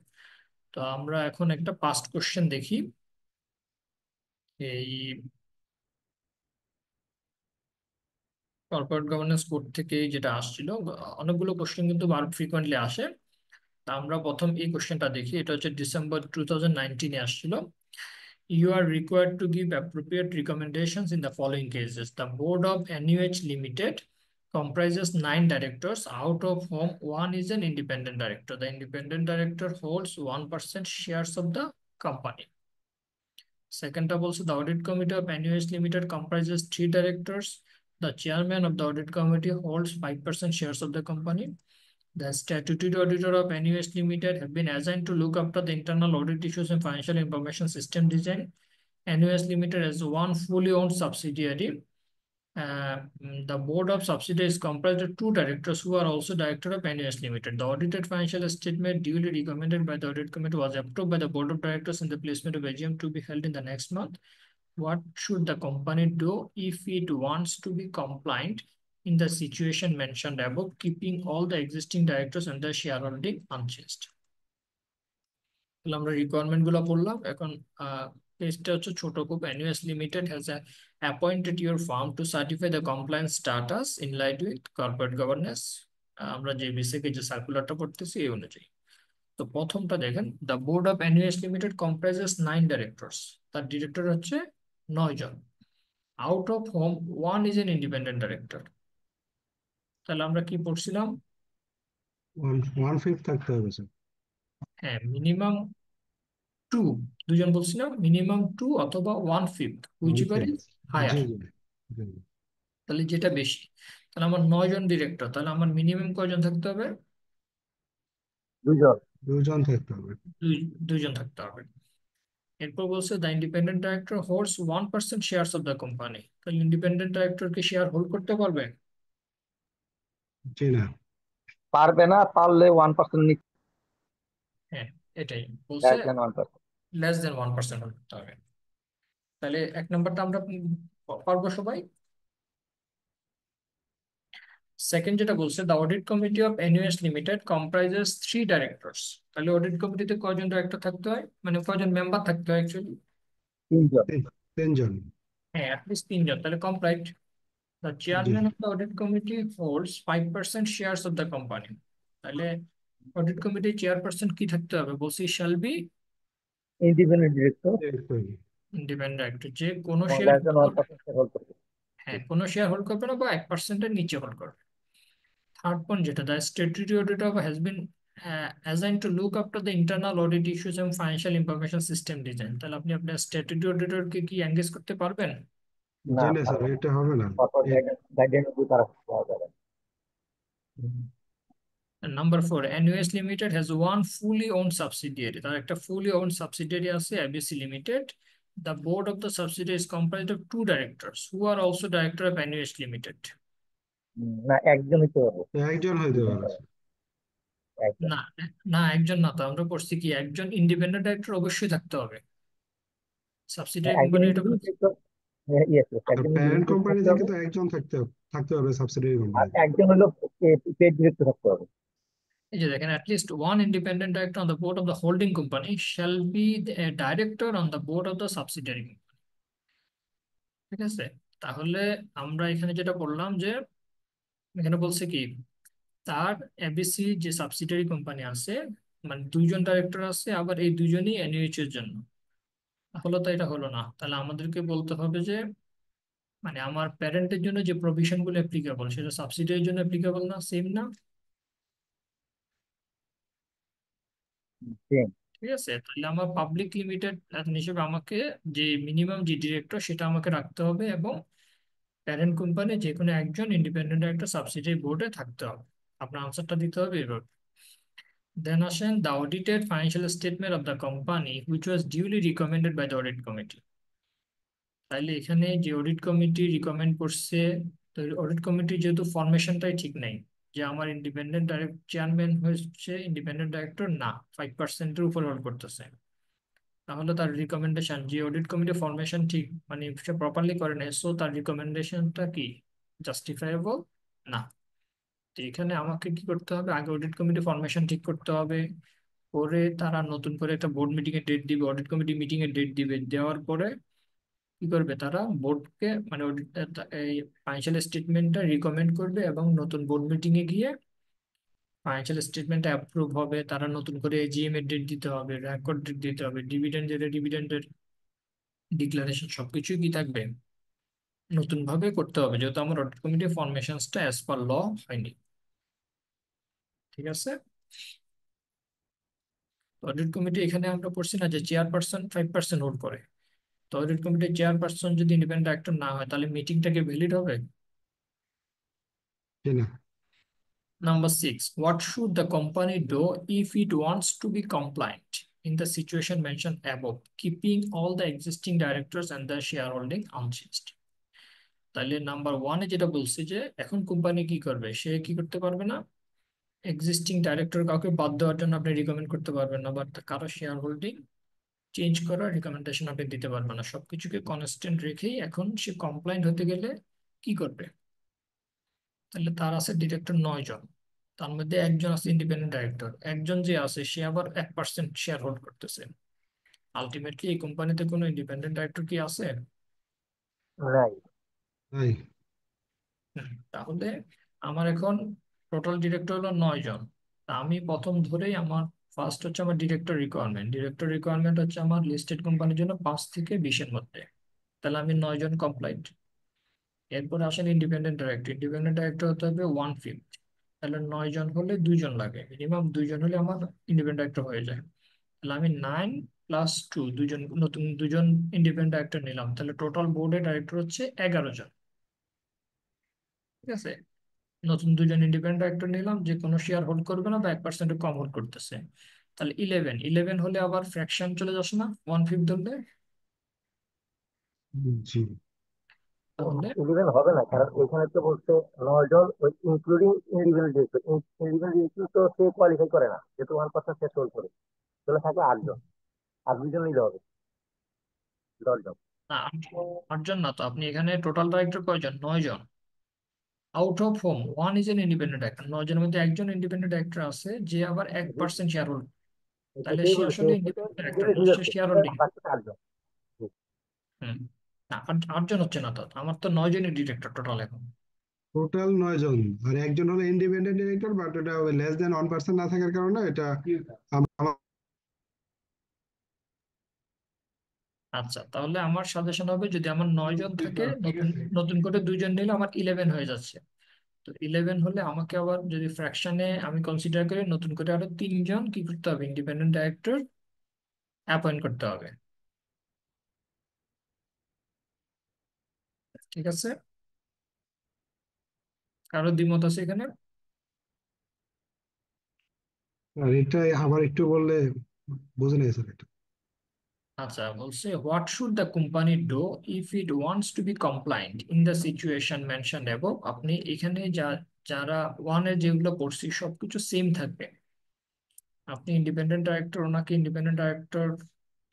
তো তো আমরা এখন একটা পাস্ট কোশ্চেন দেখি। এই কর্পোরেট গভর্নেন্স কোড থেকে যেটা আসছিল, অনেকগুলো কোশ্চেন কিন্তু আরো ফ্রিকোয়েন্টলি আসে। তা আমরা প্রথম এই কোশ্চেনটা দেখি, এটা হচ্ছে ডিসেম্বর 2019-এ আসছিল। You are required to give appropriate recommendations in the following cases. The board of NUH Limited comprises 9 directors, out of whom one is an independent director. The independent director holds 1% shares of the company. Second of also, the audit committee of NUH Limited comprises 3 directors. The chairman of the audit committee holds 5% shares of the company. The statutory auditor of NUS Limited have been assigned to look after the internal audit issues and financial information system design. NUS Limited has one fully owned subsidiary. The board of subsidiaries is comprised of 2 directors who are also director of NUS Limited. The audited financial statement duly recommended by the audit committee was approved by the board of directors in the placement of AGM to be held in the next month. What should the company do if it wants to be compliant in the situation mentioned above, keeping all the existing directors and the shareholding unchanged? তাহলে আমরা requirement গুলো পড়লাম। এখন পেজটা হচ্ছে ছোট খুব। NUS Limited has appointed your firm to certify the compliance status in line with corporate governance. আমরা যে বেসিকে যে সার্কুলারটা পড়তেছি এই অনুযায়ী। তো প্রথমটা দেখেন, the board of NUS Limited comprises 9 directors. তার ডিরেক্টর হচ্ছে 9 জন, out of whom one is an independent director. তাহলে আমরা কি পড়ছিলাম? 1/5 থাকতে হবে স্যার। হ্যাঁ, মিনিমাম 2, দুজন বলছিলাম, মিনিমাম 2 অথবা 1/5, হুইচ এভার 1/5 ইজ হায়ার। জি জি জি। তাহলে যেটা বেশি। তাহলে আমার 9 জন ডিরেক্টর, তাহলে আমার মিনিমাম কয়জন থাকতে হবে? 2 জন। 2 জন থাকতে হবে। দুইজন থাকতে হবে। এরপর বলছে the independent director holds 1% shares of the company. তাহলে ইন্ডিপেন্ডেন্ট ডাইরেক্টর কি শেয়ার হোল্ড করতে পারবে? জি না। পারবে না, পারলে 1% নিচ্ছে, হ্যাঁ, এটাই বলছে, less than 1%। Less than 1% hold করতে হবে। তাহলে 1 নম্বরটা আমরা পারবো সবাই। সেকেন্ড যেটা বলছে, the audit committee of NUS limited comprises 3 directors. তাহলে অডিট কমিটিতে কয়জন ডাইরেক্টর থাকতে হয়, মানে কয়জন মেম্বার থাকতে হয় অ্যাকচুয়ালি? 3 জন। 3 জন। হ্যাঁ, অ্যাটলিস্ট 3 জন, তাহলে complete. The G. chairman of the audit committee holds 5% shares of the company. তাহলে অডিট কমিটির চেয়ারপারসন কি থাকতে হবে বলছি? shall be independent director independent director, যে কোনো এবং শেয়ার, less than 1% হোল্ড করবে। হ্যাঁ কোনো শেয়ার হোল্ড করবে না বা 1%-এর নিচে হোল্ড করবে। থার্ড পয়েন্ট যেটা, the statutory auditor has been assigned to look after the internal audit issues and financial information system design. তাহলে আপনি আপনার স্ট্যাটুটরি অডিটরকে কি এনগেজ করতে পারবেন? না, জি না স্যার, পারবে না। এটা হবে না। কর্পোরেট গাইডলাইন দ্বারা পাওয়া যাবে না। And number 4, NUS Limited has one fully owned subsidiary. তার একটা fully owned subsidiary আছে, ABC Limited. The board of the subsidiary is comprised of 2 directors who are also director of NUS Limited. না, একজন হইতে পারবে। একজন হইতে পারে। একজন। না, না একজন না, তো আমরা করছি কি একজন ইন্ডিপেন্ডেন্ট ডাইরেক্টর অবশ্যই থাকতে হবে। সাবসিডিয়ারি একজন কোম্পানি এটা ইন্ডিপেন্ডেন্ট বলছে। ডিরেক্টর, ইয়েস, একজন প্যারেন্ট ইন্ডিপেন্ডেন্ট কোম্পানি থাকতে থেকে হবে। তো একজন থাকতে হবে সাবসিডিয়ারি আর কোম্পানিতে। একজন হলো পেড ডিরেক্টর থাকতে হবে। এই যে দেখেন, at least one independent director on the board of the holding company shall be a director on the board of the subsidiary company. ঠিক আছে? তাহলে আমরা এখানে যেটা বললাম যে, এখানে বলছে কি তার এবিসি যে সাবসিডিয়ারি কোম্পানি আছে, মানে 2 জন ডাইরেক্টর আছে, আবার এই 2 জনই NUH এর জন্য। তাহলে তো এটা হলো না। তাহলে আমাদেরকে বলতে হবে যে মানে আমার প্যারেন্টের জন্য যে প্রভিশন গুলো অ্যাপ্লিকেবল সেটা সাবসিডিয়ারির জন্য অ্যাপ্লিকেবল না, সেম না? সেম। ঠিক আছে, তাহলে আমার পাবলিক লিমিটেড হিসেবে আমাকে যে মিনিমাম যে ডিরেক্টর সেটা আমাকে রাখতে হবে, এবং প্যারেন্ট কোম্পানি যে কোনো একজন ইন্ডিপেন্ডেন্ট একটা সাবসিডিয়ারি বোর্ডে থাকতে হবে। আপনার আনসারটা দিতে হবে এভাবে। দেন আসেন the audited financial statement of the company which was duly recommended by the audit committee. তাইলে এখানে যে অডিট কমিটি রিকমেন্ড করছে, তো অডিট কমিটির যেহেতু ফরমেশনটাই ঠিক নাই, যে আমার ইন্ডিপেন্ডেন্ট ডাইরেক্ট চেয়ারম্যান হচ্ছে ইন্ডিপেন্ডেন্ট ডাইরেক্টর না, 5%-এর উপর হোল্ড করতেছে, তাহলে তার রিকমেন্ডেশন যে অডিট কমিটি ফরমেশন ঠিক মানে সে প্রপারলি করে নেয়, সো তার রিকমেন্ডেশনটা কি জাস্টিফাইবল না। তো এখানে আমাকে কি করতে হবে, আগে অডিট কমিটি ফরমেশন ঠিক করতে হবে, করে তারা নতুন করে একটা বোর্ড মিটিং এর ডেট দিবে, অডিট কমিটি মিটিং এর ডেট দিবে, দেওয়ার পরে কি করবে তারা বোর্ডকে মানে এই ফাইন্যান্সিয়াল স্টেটমেন্টটা রিকমেন্ড করবে এবং নতুন বোর্ড মিটিং এ গিয়ে ফাইন্যান্সিয়াল স্টেটমেন্টটা অ্যাপ্রুভ হবে, তারা নতুন করে এজিএম এর ডেট দিতে হবে, রেকর্ড ডেট দিতে হবে, ডিভিডেন্ড যেটা ডিভিডেন্ডের ডিক্লারেশন সবকিছুই কি থাকবে নতুন ভাবে করতে হবে, যেহেতু আমার অডিট কমিটি ফরমেশনসটা অ্যাজ পার ল হয়নি। ঠিক আছে, অডিট কমিটি এখানে আমরা পড়ছি না যে চেয়ারপারসন 5% ভোট করে। তো অডিট কমিটির চেয়ারপারসন যদি ইন্ডিপেন্ডেন্ট ডাইরেক্টর না হয় তাহলে মিটিংটাকে ভ্যালিড হবে। কি না? Number 6, what should the company do if it wants to be compliant in the situation mentioned above, keeping all the existing directors and the shareholding unchanged? তাহলে number ওয়ানে যেটা বলছে যে এখন কোম্পানি কি করবে, সে কি করতে পারবে না, এক্সিস্টিং ডাইরেক্টর কাউকে বাদ দেওয়ার জন্য আপনি রিকমেন্ড করতে পারবেন না, বাট কারো শেয়ার হোল্ডিং চেঞ্জ করার রিকমেন্ডেশন আপনি দিতে পারবেন না। সবকিছুকে কনস্ট্যান্ট রেখেই এখন সে কমপ্লায়েন্ট হতে গেলে কি করবে, তাহলে তার আছে ডিরেক্টর 9 জন, তার মধ্যে একজন আছে ইন্ডিপেন্ডেন্ট ডাইরেক্টর, একজন যে আছে সে আবার 1% শেয়ার হোল্ড করতেছে। আলটিমেটলি এই কোম্পানিতে কোনো ইন্ডিপেন্ডেন্ট ডাইরেক্টর কি আছে? নাই। তাই তাহলে আমার এখন টোটাল ডিরেক্টর হলো 9 জন। তা আমি প্রথম ধরেই আমার ফার্স্ট হচ্ছে আমার ডিরেক্টর রিকোয়ারমেন্ট, ডিরেক্টর রিকোয়ারমেন্ট হচ্ছে আমার লিস্টেড কোম্পানির জন্য 5 থেকে 20-এর মধ্যে, তাহলে আমি 9 জন কমপ্লাইন্ট। এরপরে আসেন ইন্ডিপেন্ডেন্ট ডাইরেক্টর, ইন্ডিপেন্ডেন্ট ডাইরেক্টর হতে হবে 1/5, তাহলে 9 জন হলে 2 জন লাগে, মিনিমাম 2 জন হলে আমার ইন্ডিপেন্ডেন্ট ডাইরেক্টর হয়ে যায়। তাহলে আমি 9 + 2 দুজন নতুন 2 জন ইন্ডিপেন্ডেন্ট ডাইরেক্টর নিলাম, তাহলে টোটাল বোর্ডের ডাইরেক্টর হচ্ছে 11 জন। ঠিক আছে, নতুন 2 জন ইন্ডিপেন্ডেন্ট ডাইরেক্টর নিলাম যে কোনো শেয়ার হোল্ড করবে না বা 1% কম হোল্ড করতেছে। তাহলে 11 হলে আবার ফ্র্যাকশন চলে যাচ্ছে না 1/5 ধরলে, জি। তাহলে 11 হবে না, কারণ এখানে তো বলছে 9 জন including individual director. Individual director তো সে কোয়ালিফাই করে না, যেহেতু 1% সে সোল করে। তাহলে থাকে 8 জন, আর 2 জন নিলে হবে 10 জন। না 8 জন না, তো আপনি এখানে টোটাল ডাইরেক্টর কয়জন, 9 জন। Out of whom 1 is an independent director, 9 জনের মধ্যে একজন ইন্ডিপেন্ডেন্ট ডাইরেক্টর আছে যে আবার 1% শেয়ার হোল্ড, তাহলে সেটাই সে বলেছে, আসলে সেটা ইন্ডিপেন্ডেন্ট ডাইরেক্টর না, ইন্ডিভিজুয়াল সে ডিরেক্টর, শেয়ার হোল্ডিং। বাকি 8 জন। হুম, না 8 জন হচ্ছে না, তো আমার তো 9 জনই ডিরেক্টর টোটাল এখন। টোটাল 9 জন, আর একজন হলো ইন্ডিপেন্ডেন্ট ডিরেক্টর, বাট এটা লেস দেন 1% না থাকার কারণে এটা আমার আচ্ছা, তাহলে আমার সাজেশন হবে যদি আমার 9 জন থাকে, নতুন নতুন করে 2 জন নিলে আমার 11 হয়ে যাচ্ছে। তো 11 হলে আমাকে আবার যদি ফ্র্যাকশনে আমি কনসিডার করি, নতুন করে আরো 3 জন কি করতে হবে, ইন্ডিপেন্ডেন্ট ডাইরেক্টর অ্যাপয়েন্ট করতে হবে। ঠিক আছে, কারো দ্বিমত আছে এখানে? আর এটা আবার একটু বললে বুঝে নেই স্যার এটা। আচ্ছা, বলছে what should the company do if it wants to be compliant in the situation mention above. আপনি এখানে যারা ওয়ানের যেগুলো পড়ছি সবকিছু সেম থাকবে। আপনি ইন্ডিপেন্ডেন্ট ডাইরেক্টর, ওনাকে ইন্ডিপেন্ডেন্ট ডাইরেক্টর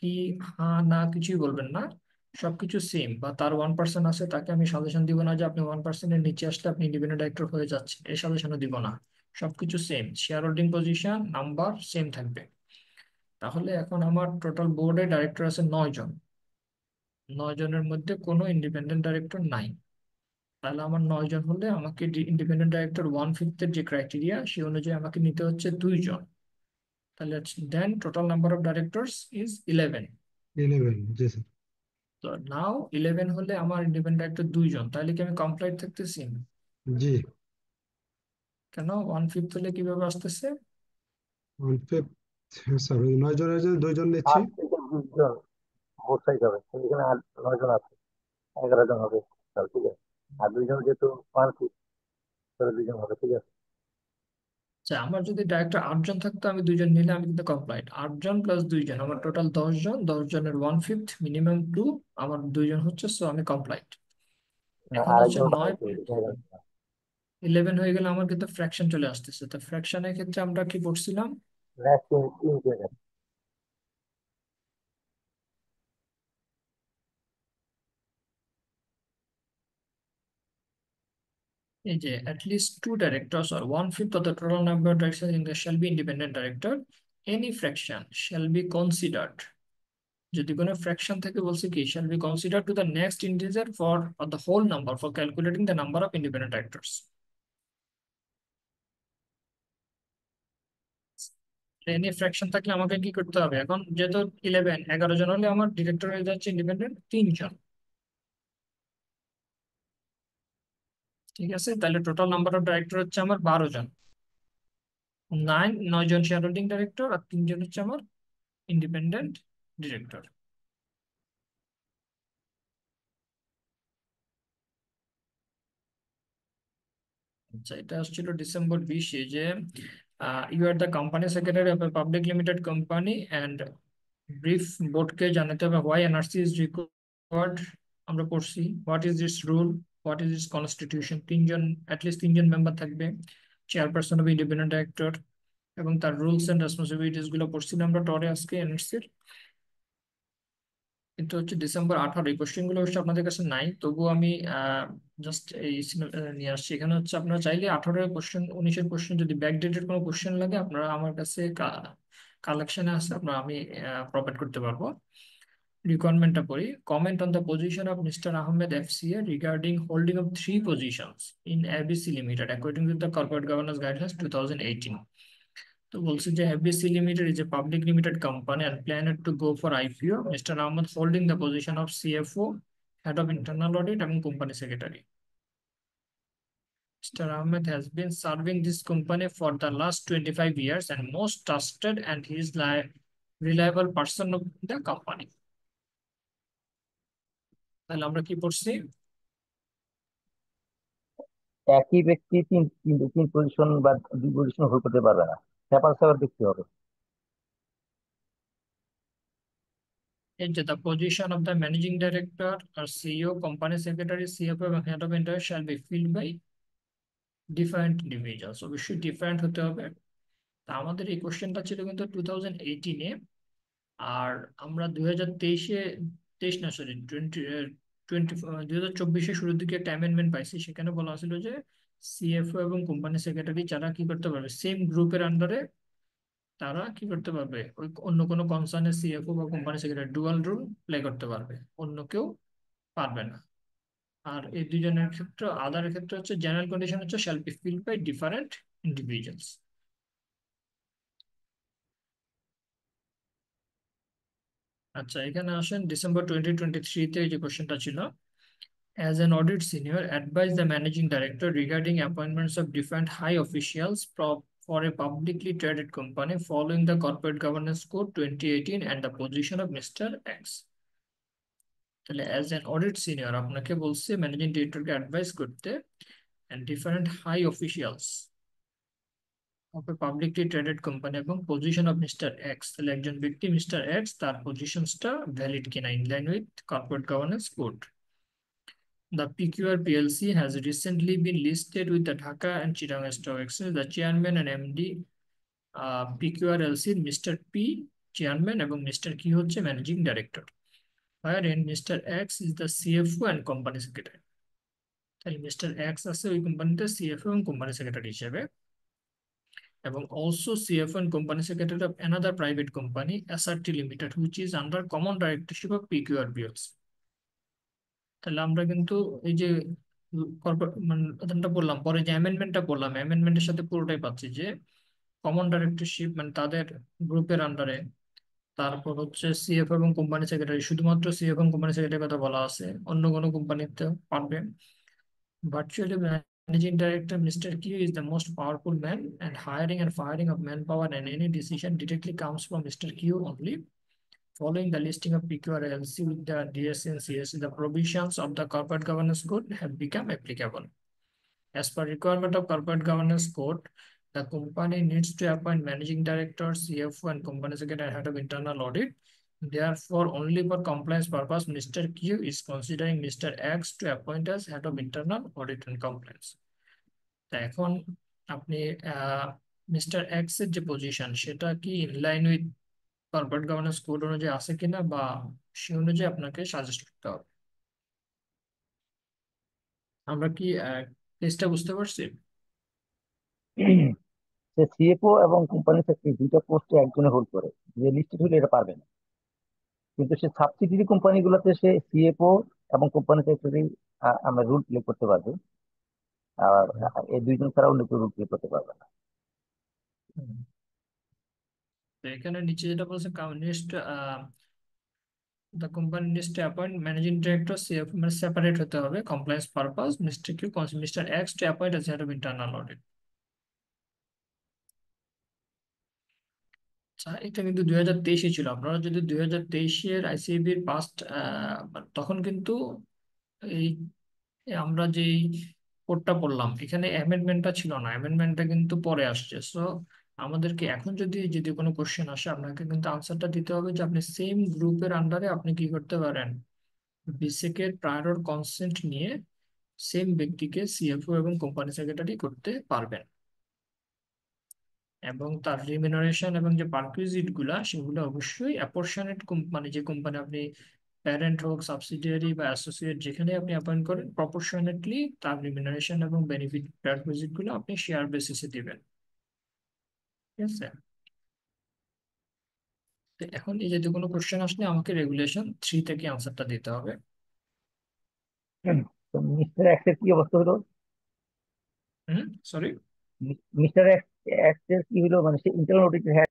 কি হ্যাঁ না কিছুই বলবেন না, সবকিছু সেম। বা তার 1% আছে, তাকে আমি সাজেশন দিব না যে আপনি 1%-এর নিচে আসলে আপনি ইন্ডিপেন্ডেন্ট ডাইরেক্টর হয়ে যাচ্ছে, এই সাজেশনও দিব না। সবকিছু same, share holding position number same থাকবে। তাহলে এখন আমার টোটাল বোর্ডে ডাইরেক্টর আছে 9 জন, 9 জনের মধ্যে কোনো ইন্ডিপেন্ডেন্ট ডাইরেক্টর নাই। তাহলে আমার 9 জন হলে আমাকে ইন্ডিপেন্ডেন্ট ডাইরেক্টর 1/5-এর যে ক্রাইটেরিয়া সে অনুযায়ী আমাকে নিতে হচ্ছে 2 জন। তাহলে then total number of directors is 11। 11, জি স্যার। তো নাও 11 হলে আমার ইন্ডিপেন্ডেন্ট ডাইরেক্টর 2 জন, তাহলে কি আমি কমপ্লাইট থাকতেছি? জি। কেন 1/5 হলে কিভাবে আসতেছে? 1/5, স্যার ওই 9 জনের যে 2 জন নিচ্ছি। 8 থেকে 20 জন বোথ সাইড হবে, কিন্তু এখানে 9 জন আছে, 11 জন হবে। তাহলে ঠিক আছে। আর 2 জন যেহেতু 1/5, তাহলে 2 জন হবে, ঠিক আছে। আচ্ছা, আমার যদি ডাইরেক্টর 8 জন থাকতো, আমি 2 জন নিলে আমি কিন্তু কমপ্লাইট। 8 জন প্লাস 2 জন আমার টোটাল 10 জন, 10 জনের 1/5 মিনিমাম 2, আমার 2 জন হচ্ছে, সো আমি কমপ্লাইট। না, এখন হচ্ছে আরেকজন 9 বাড়াইতে হবে, এখানে যাচ্ছে না। 11 হয়ে গেলে আমার কিন্তু ফ্র্যাকশন চলে আসতেছে। তো ফ্র্যাকশনের ক্ষেত্রে আমরা কি পড়ছিলাম, নেক্সট তিন কে যাচ্ছে। এই যে at least 2 directors or 1/5 of the total number of directors in the shall be independent director any fraction shall be considered, যদি কোনো ফ্র্যাকশন থেকে বলছে কি shall be considered to the next integer for the whole number for calculating the number of independent directors. Any fraction থাকলে আমাকে কি করতে হবে এখন, যেহেতু 11 জন হলে আমার ডিরেক্টর হয়ে যাচ্ছে ইন্ডিপেন্ডেন্ট 3 জন। ঠিক আছে, তাহলে টোটাল নাম্বার অফ ডাইরেক্টর হচ্ছে আমার 12 জন। 9 জন শেয়ার হোল্ডিং ডাইরেক্টর আর 3 জন হচ্ছে আমার ইন্ডিপেন্ডেন্ট ডিরেক্টর। আচ্ছা, এটা আসছিল ডিসেম্বর 20-এ যে you are the company secretary of a public limited company and brief বোর্ডকে জানাতে হবে হোয়াই এনআরসি ইজ রিকোয়ার্ড। আমরা পড়ছি what is this rule, what is this constitution. 3 জন, অ্যাটলিস্ট 3 জন মেম্বার থাকবে, চেয়ারপারসন হবে ইন্ডিপেন্ডেন্ট ডাইরেক্টর, এবং তার রুলস এন্ড রেসপন্সিবিলিটিস গুলো পড়ছিলাম আমরা টরে আজকে এনআরসির। কিন্তু হচ্ছে ডিসেম্বর 18 এই কোশ্চেন গুলো অবশ্যই আপনাদের কাছে নাই, তবুও আমি জাস্ট এই নিয়ে আসছি। এখানে হচ্ছে আপনারা চাইলে 18-এর কোশ্চেন 19-এর কোশ্চেন যদি ব্যাকডেটেড কোনো কোশ্চেন লাগে আপনারা আমার কাছে কালেকশনে আছে, আপনারা আমি প্রোভাইড করতে পারবো। রিকোয়ারমেন্টটা পড়ি। Comment on the position of mister Ahmed FCA regarding holding of 3 positions in ABC limited according to the corporate governance guidelines 2018। তো বলছে যে FBC limited is a public limited company and planned to go for IPO. Mr. Ahmed holding the position of CFO, head of internal audit এবং company secretary. Mr. Ahmed has been serving this company for the last 25 years and most trusted and he is reliable person of the company. তাহলে আমরা কি পড়ছি? একই ব্যক্তি তিন তিন তিন পজিশন বা দুই পজিশন হোল্ড করতে পারবে না, পেপার সেপার দেখতে হবে। এই যে the position of the managing director or CEO, company secretary, CFO এবং head of internal shall be filled by different individuals. অবশ্যই ডিফারেন্ট হতে হবে। তা আমাদের এই কোশ্চেনটা ছিল কিন্তু 2018-এ, আর আমরা 2023-এ, 23 না সরি 2024-এ শুরুর দিকে একটা অ্যামেন্ডমেন্ট পাইছি, সেখানে বলা ছিল যে সিএফও এবং কোম্পানি সেক্রেটারি যারা কি করতে পারবে সেম গ্রুপের আন্ডারে, তারা কি করতে পারবে ওই অন্য কোনো কনসার্নের সিএফও বা company secretary dual role play করতে পারবে, অন্য কেউ পারবে না। আর এই দুজনের ক্ষেত্রে আদারের ক্ষেত্রে হচ্ছে জেনারেল কন্ডিশন হচ্ছে shall be filled by different individuals. আচ্ছা, এখানে আসেন ডিসেম্বর 2023-তে যে কোশ্চেনটা ছিল, as an audit senior, advise the managing director regarding appointments of different high officials for a publicly traded company following the Corporate Governance Code 2018 and the position of Mr. X. তাহলে as an audit senior আপনাকে বলছে managing ডিরেক্টরকে advice করতে and different high officials of a publicly traded company এবং position of mister x. তাহলে একজন ব্যক্তি mister x, তার পজিশনসটা valid কিনা in line with corporate governance code. The PQR PLC has recently been listed with the Dhaka and Chittagong Stock Exchange. The chairman and MD PQR LC Mr. P chairman এবং Mr. Q হচ্ছে managing director, wherein Mr. X is the CFO and company secretary. তাই mister x আছে ওই কোম্পানিতে CFO এবং company secretary হিসেবে, এবং also CFO and company secretary of another private company SRT Limited which is under common directorship of PQR PLC. তাহলে আমরা কিন্তু এই যে মানে বললাম, পরে যে অ্যামেন্ডমেন্টটা বললাম, অ্যামেন্ডমেন্টের সাথে পুরোটাই পাচ্ছি যে কমন ডাইরেক্টরশিপ মানে তাদের গ্রুপের আন্ডারে, তারপর হচ্ছে সিএফ এবং কোম্পানি সেক্রেটারি, শুধুমাত্র সিএফ এবং কোম্পানি সেক্রেটারির কথা বলা আছে, অন্য কোনো কোম্পানিতে পারবে। Virtually managing director Mr. Q is the most powerful man and hiring and firing of manpower and any decision directly comes from Mr. Q only. Following the listing of PQR LLC with the DSC and CSC, the provisions of the Corporate Governance Code have become applicable. As per requirement of Corporate Governance Code, the company needs to appoint managing director, CFO, and company secretary and head of internal audit. Therefore, only for compliance purpose, Mr. Q is considering Mr. X to appoint as head of internal audit and compliance. তা এখন আপনি mister x এর যে position সেটা কি in line with corporate governance code অনুযায়ী আছে কিনা, বা সে অনুযায়ী আপনাকে সাজেস্ট করতে হবে। আমরা কি কেসটা বুঝতে পারছি? সে সিএফও এবং কোম্পানি সেক্রেটারি দুইটা পোস্টে একজনে হোল্ড করে, যে লিস্টেড হলে এটা পারবে না। কিন্তু সে সাবসিডিয়ারি কোম্পানিগুলোতে সে সিএফও এবং কোম্পানি সেক্রেটারি আমরা রুল প্লে করতে পারবে। আর এই দুইজন ছাড়া অন্য কেউ রুল প্লে করতে পারবে না। হুম। তো এখানে নিচে যেটা বলছে next the company needs to appoint managing director CF, মানে সেপারেট হতে হবে compliance purpose mister Q mister X to appoint as head of internal audit. আচ্ছা, এটা কিন্তু 2023-এ ছিল। আপনারা যদি 2023-এর আইসিএবির পাস্ট, তখন কিন্তু এই আমরা যে কোডটা পড়লাম এখানে অ্যামেন্ডমেন্টটা ছিল না, অ্যামেন্ডমেন্টটা কিন্তু পরে আসছে। সো আমাদেরকে এখন যদি যদি কোনো কোশ্চেন আসে, আপনাকে কিন্তু আনসারটা দিতে হবে যে আপনি সেম গ্রুপের আন্ডারে আপনি কি করতে পারেন, বিসেকের প্রায়র কনসেন্ট নিয়ে সেম ব্যক্তিকে সিএফও এবং কোম্পানি সেক্রেটারি করতে পারবেন, এবং তার রিমিনারেশন এবং যে পারকুইজিট গুলা সেগুলো অবশ্যই অ্যাপরশনেট, মানে যে কোম্পানি আপনি প্যারেন্ট হোক, সাবসিডিয়ারি বা অ্যাসোসিয়েট যেখানে আপনি অ্যাপয়েন্ট করেন, প্রপোর্শনেটলি তার রিমিনারেশন এবং বেনিফিট পারকুইজিট গুলো আপনি শেয়ার বেসিসে দিবেন। ঠিক আছে? তো এখন এই যে কোনো কোশ্চেন আসলে আমাকে রেগুলেশন 3 থেকে আনসারটা দিতে হবে। তো মিস্টার এক্স এর কি অবস্থা হলো? সরি। মিস্টার এক্স এর কি হলো, মানে সে ইন্টারনাল অডিটের হেড।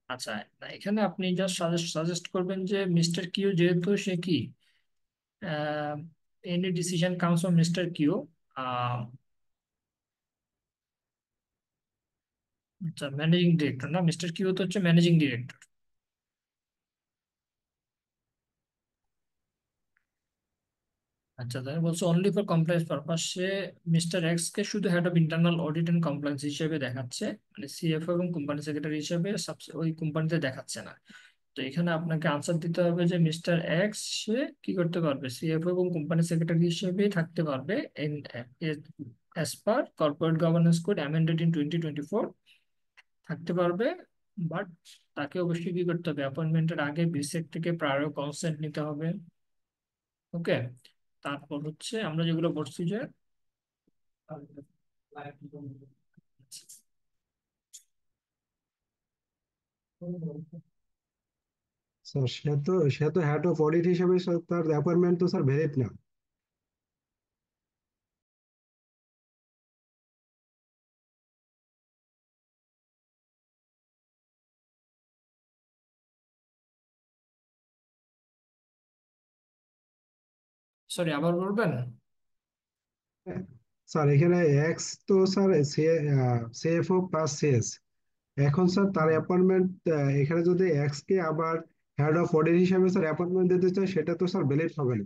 আচ্ছা, না, এখানে আপনি জাস্ট সাজেস্ট করবেন যে মিস্টার কিউ যেহেতু সে কি any decision comes from mister Q. আচ্ছা, ম্যানেজিং ডিরেক্টর না, মিস্টার কিউ তো হচ্ছে ম্যানেজিং ডিরেক্টর। আচ্ছা, তাই বলছে অনলি ফর কমপ্লায়েন্স পারপাস, সে মিস্টার এক্স কে শুধু head of internal audit and compliance হিসেবে দেখাচ্ছে, মানে সিএফও এবং কোম্পানি সেক্রেটারি হিসেবে ওই কোম্পানিতে দেখাচ্ছে না। তো এখানে আপনাকে আনসার দিতে হবে যে মিস্টার এক্স সে কি করতে পারবে, সিএফও এবং কোম্পানি সেক্রেটারি হিসেবে থাকতে পারবে as per corporate governance code amended in 2024 থাকতে পারবে। বাট তাকে অবশ্যই কি করতে হবে, অ্যাপয়েন্টমেন্টের আগে বিসেক থেকে প্রায়র কনসেন্ট নিতে হবে। ওকে, তারপর হচ্ছে আমরা যেগুলো পড়ছি যে স্যার সে তো হেড অফ অডিট হিসেবে তার অ্যাপয়েন্টমেন্ট তো স্যার ভ্যালিড না। সরি, আবার বলবেন? স্যার এখানে এক্স তো স্যার সিএফও প্লাস সিএস, এখন স্যার তার অ্যাপয়েন্টমেন্ট, এখানে যদি এক্স কে আবার হেড অফ অডিট হিসেবে স্যার অ্যাপয়েন্টমেন্ট দিতে চায়, সেটা তো স্যার ভ্যালিড হবে না।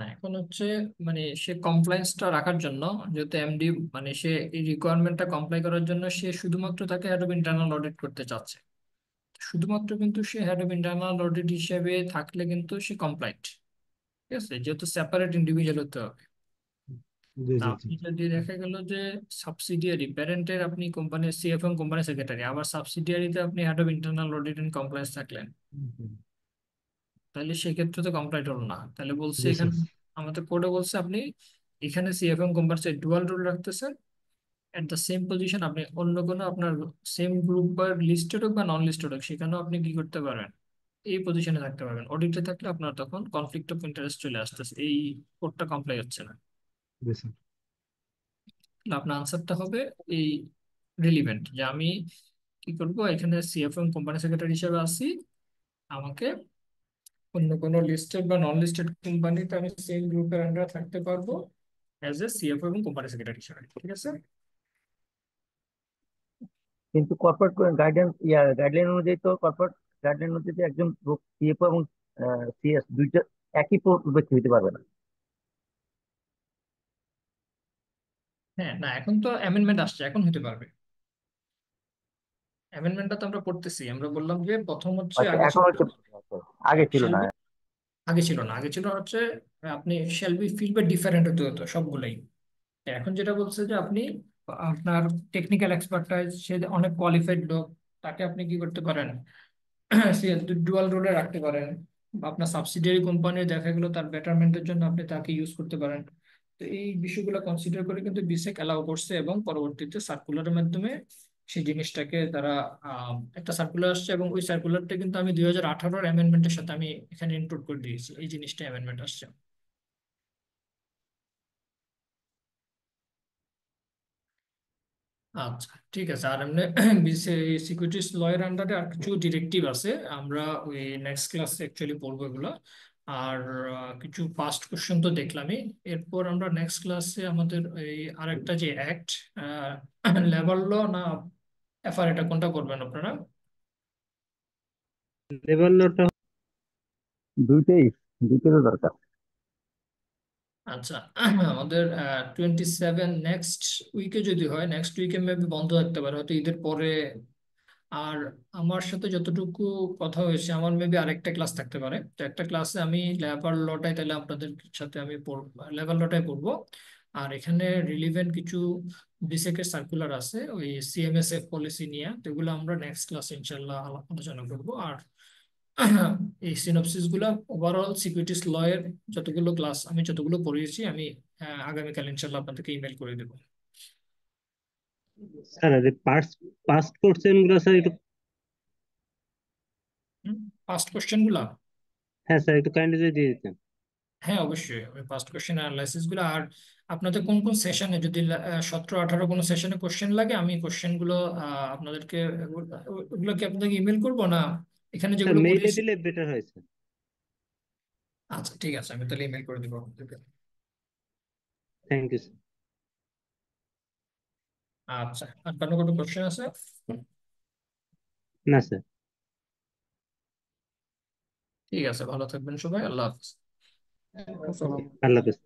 না, এখন হচ্ছে মানে সে কমপ্লায়েন্সটা রাখার জন্য, যেহেতু এমডি, মানে সে এই রিকোয়ারমেন্টটা কমপ্লাই করার জন্য সে শুধুমাত্র তাকে হেড অফ ইন্টারনাল অডিট করতে চাচ্ছে। শুধুমাত্র কিন্তু সে হেড অফ ইন্টারনাল অডিট হিসেবে থাকলে কিন্তু সে কমপ্লাইন্ট। ঠিক আছে, যেহেতু সেপারেট ইন্ডিভিজুয়াল হতে হবে। জি তা জি জি। আপনি যদি দেখা গেল যে সাবসিডিয়ারি প্যারেন্টের আপনি কোম্পানির সিএফ এবং কোম্পানি সেক্রেটারি, আবার সাবসিডিয়ারিতে আপনি head of internal audit and compliance থাকলেন, হুম। তাহলে সেক্ষেত্রে তো কমপ্লাইন্ট হলো না। তাহলে বলছে জি স্যার। এখানে আমাদের কোডে বলছে আপনি এখানে সিএফ এবং কোম্পানির ডুয়াল রোল রাখতেছেন। এট দ্য সেম পজিশন আপনি অন্য কোনো আপনার সেম গ্রুপ বা লিস্টেড হোক বা নন লিস্টেড হোক, সেখানেও আপনি কি করতে পারবেন, এই পজিশনে থাকতে পারবেন। অডিটে থাকলে আপনার তখন কনফ্লিক্ট অফ ইন্টারেস্ট চলে আসতেছে, এই কোডটা কমপ্লাই হচ্ছে না। জি স্যার। তাহলে আপনার আনসারটা হবে এই রিলিভেন্ট, যে আমি কি করব, এখানে সিএফ এবং কোম্পানি সেক্রেটারি হিসেবে আছি, আমাকে অন্য কোনো লিস্টেড বা নন লিস্টেড কোম্পানিতে আমি সেম গ্রুপের আন্ডারে থাকতে পারবো অ্যাজ এ সিএফও এবং কোম্পানি সেক্রেটারি হিসেবে। ঠিক আছে? কিন্তু কর্পোরেট গাইডেন্স গাইডলাইন অনুযায়ী তো কর্পোরেট গাইডলাইন অনুযায়ী একজন সিএফও এবং সিএস দুইটা একই ব্যক্তি হতে পারবে না। হ্যাঁ, না, এখন তো অ্যামেন্ডমেন্ট আসছে, এখন হতে পারবে। অ্যামেন্ডমেন্টটা তো আমরা পড়তেছি, আমরা বললাম যে প্রথম হচ্ছে আচ্ছা, আগে এখন ছিল হচ্ছে আগে ছিল shall না। be, আগে ছিল না, আগে ছিল হচ্ছে আপনি শ্যাল বি ফিল বা ডিফারেন্ট হতে হতো সবগুলাই। এখন যেটা বলছে যে আপনি আপনার টেকনিক্যাল এক্সপার্টাইজ, সে অনেক কোয়ালিফাইড লোক, তাকে আপনি কি করতে পারেন, সে ডুয়াল রোলে রাখতে পারেন। বা আপনার সাবসিডিয়ারি কোম্পানি দেখা গেলো তার বেটারমেন্টের জন্য আপনি তাকে ইউজ করতে পারেন। তো এই বিষয়গুলো কনসিডার করে কিন্তু বিসেক অ্যালাউ করছে, এবং পরবর্তীতে সার্কুলারের মাধ্যমে সেই জিনিসটাকে তারা একটা সার্কুলার আসছে, এবং ওই সার্কুলারটা কিন্তু আমি 2018 অ্যামেন্ডমেন্টের সাথে আমি এখানে ইনক্লুড করে দিয়েছি, এই জিনিসটা অ্যামেন্ডমেন্ট আসছে। আচ্ছা, ঠিক আছে। আর এমনি সিকিউরিটিজ লয়ের আন্ডারে আর কিছু ডিরেক্টিভ আছে, আমরা ওই নেক্সট ক্লাসে অ্যাকচুয়ালি পড়বো এগুলো। আর কিছু পাস্ট কোশ্চেন তো দেখলামই। এরপর আমরা নেক্সট ক্লাসে আমাদের এই আরেকটা যে অ্যাক্ট, লেবার ল না এফআর, এটা কোনটা করবেন আপনারা? লেবার লটা দুইটাই, দুইটারও দরকার। আচ্ছা, আমাদের 27 নেক্সট উইকে যদি হয়, নেক্সট উইকে মেবি বন্ধ থাকতে পারে, হয়তো ঈদের পরে। আর আমার সাথে যতটুকু কথা হয়েছে, আমার মেবি আরেকটা ক্লাস থাকতে পারে, তো একটা ক্লাসে আমি লেবার লটাই তাহলে আপনাদের সাথে আমি লেবার লটাই পড়বো। আর এখানে রিলিভেন্ট কিছু বিসেকের সার্কুলার আছে ওই সিএমএসএফ পলিসি নিয়ে, তো এগুলো আমরা নেক্সট ক্লাসে ইনশাল্লাহ আলোচনা করবো। আর এই সিনপসিস গুলা ওভারঅল সিকিউরিটিজ ল এর যতগুলো ক্লাস আমি যতগুলো পড়িয়েছি, আমি আগামীকাল ইনশাল্লাহ আপনাদেরকে ইমেল করে দেবো। স্যার আর পাস্ট পাস্ট কোশ্চেন গুলো স্যার একটু, ফার্স্ট কোশ্চেন গুলা, হ্যাঁ স্যার একটু কাইন্ডলি যদি দিয়ে দিতেন। হ্যাঁ অবশ্যই আমি ফার্স্ট কোশ্চেন অ্যানালাইসিস গুলো। আর আপনাদের কোন কোন সেশনে যদি 17-18 কোনো সেশনে কোশ্চেন লাগে, আমি কোশ্চেন গুলো আপনাদেরকে ওগুলো কি আপনাদেরকে ইমেল করবো না এখানে স্যার যেগুলো মেইলে পড়িয়েছি? দিলে বেটার হয় স্যার। আচ্ছা, ঠিক আছে, আমি তাহলে ইমেল করে দেবো আপনাদেরকে। Thank you sir. আচ্ছা, আর কারো কোনো কোশ্চেন আছে? না স্যার। ঠিক আছে, ভালো থাকবেন সবাই, আল্লাহ হাফিজ। আল্লাহ হাফেজ।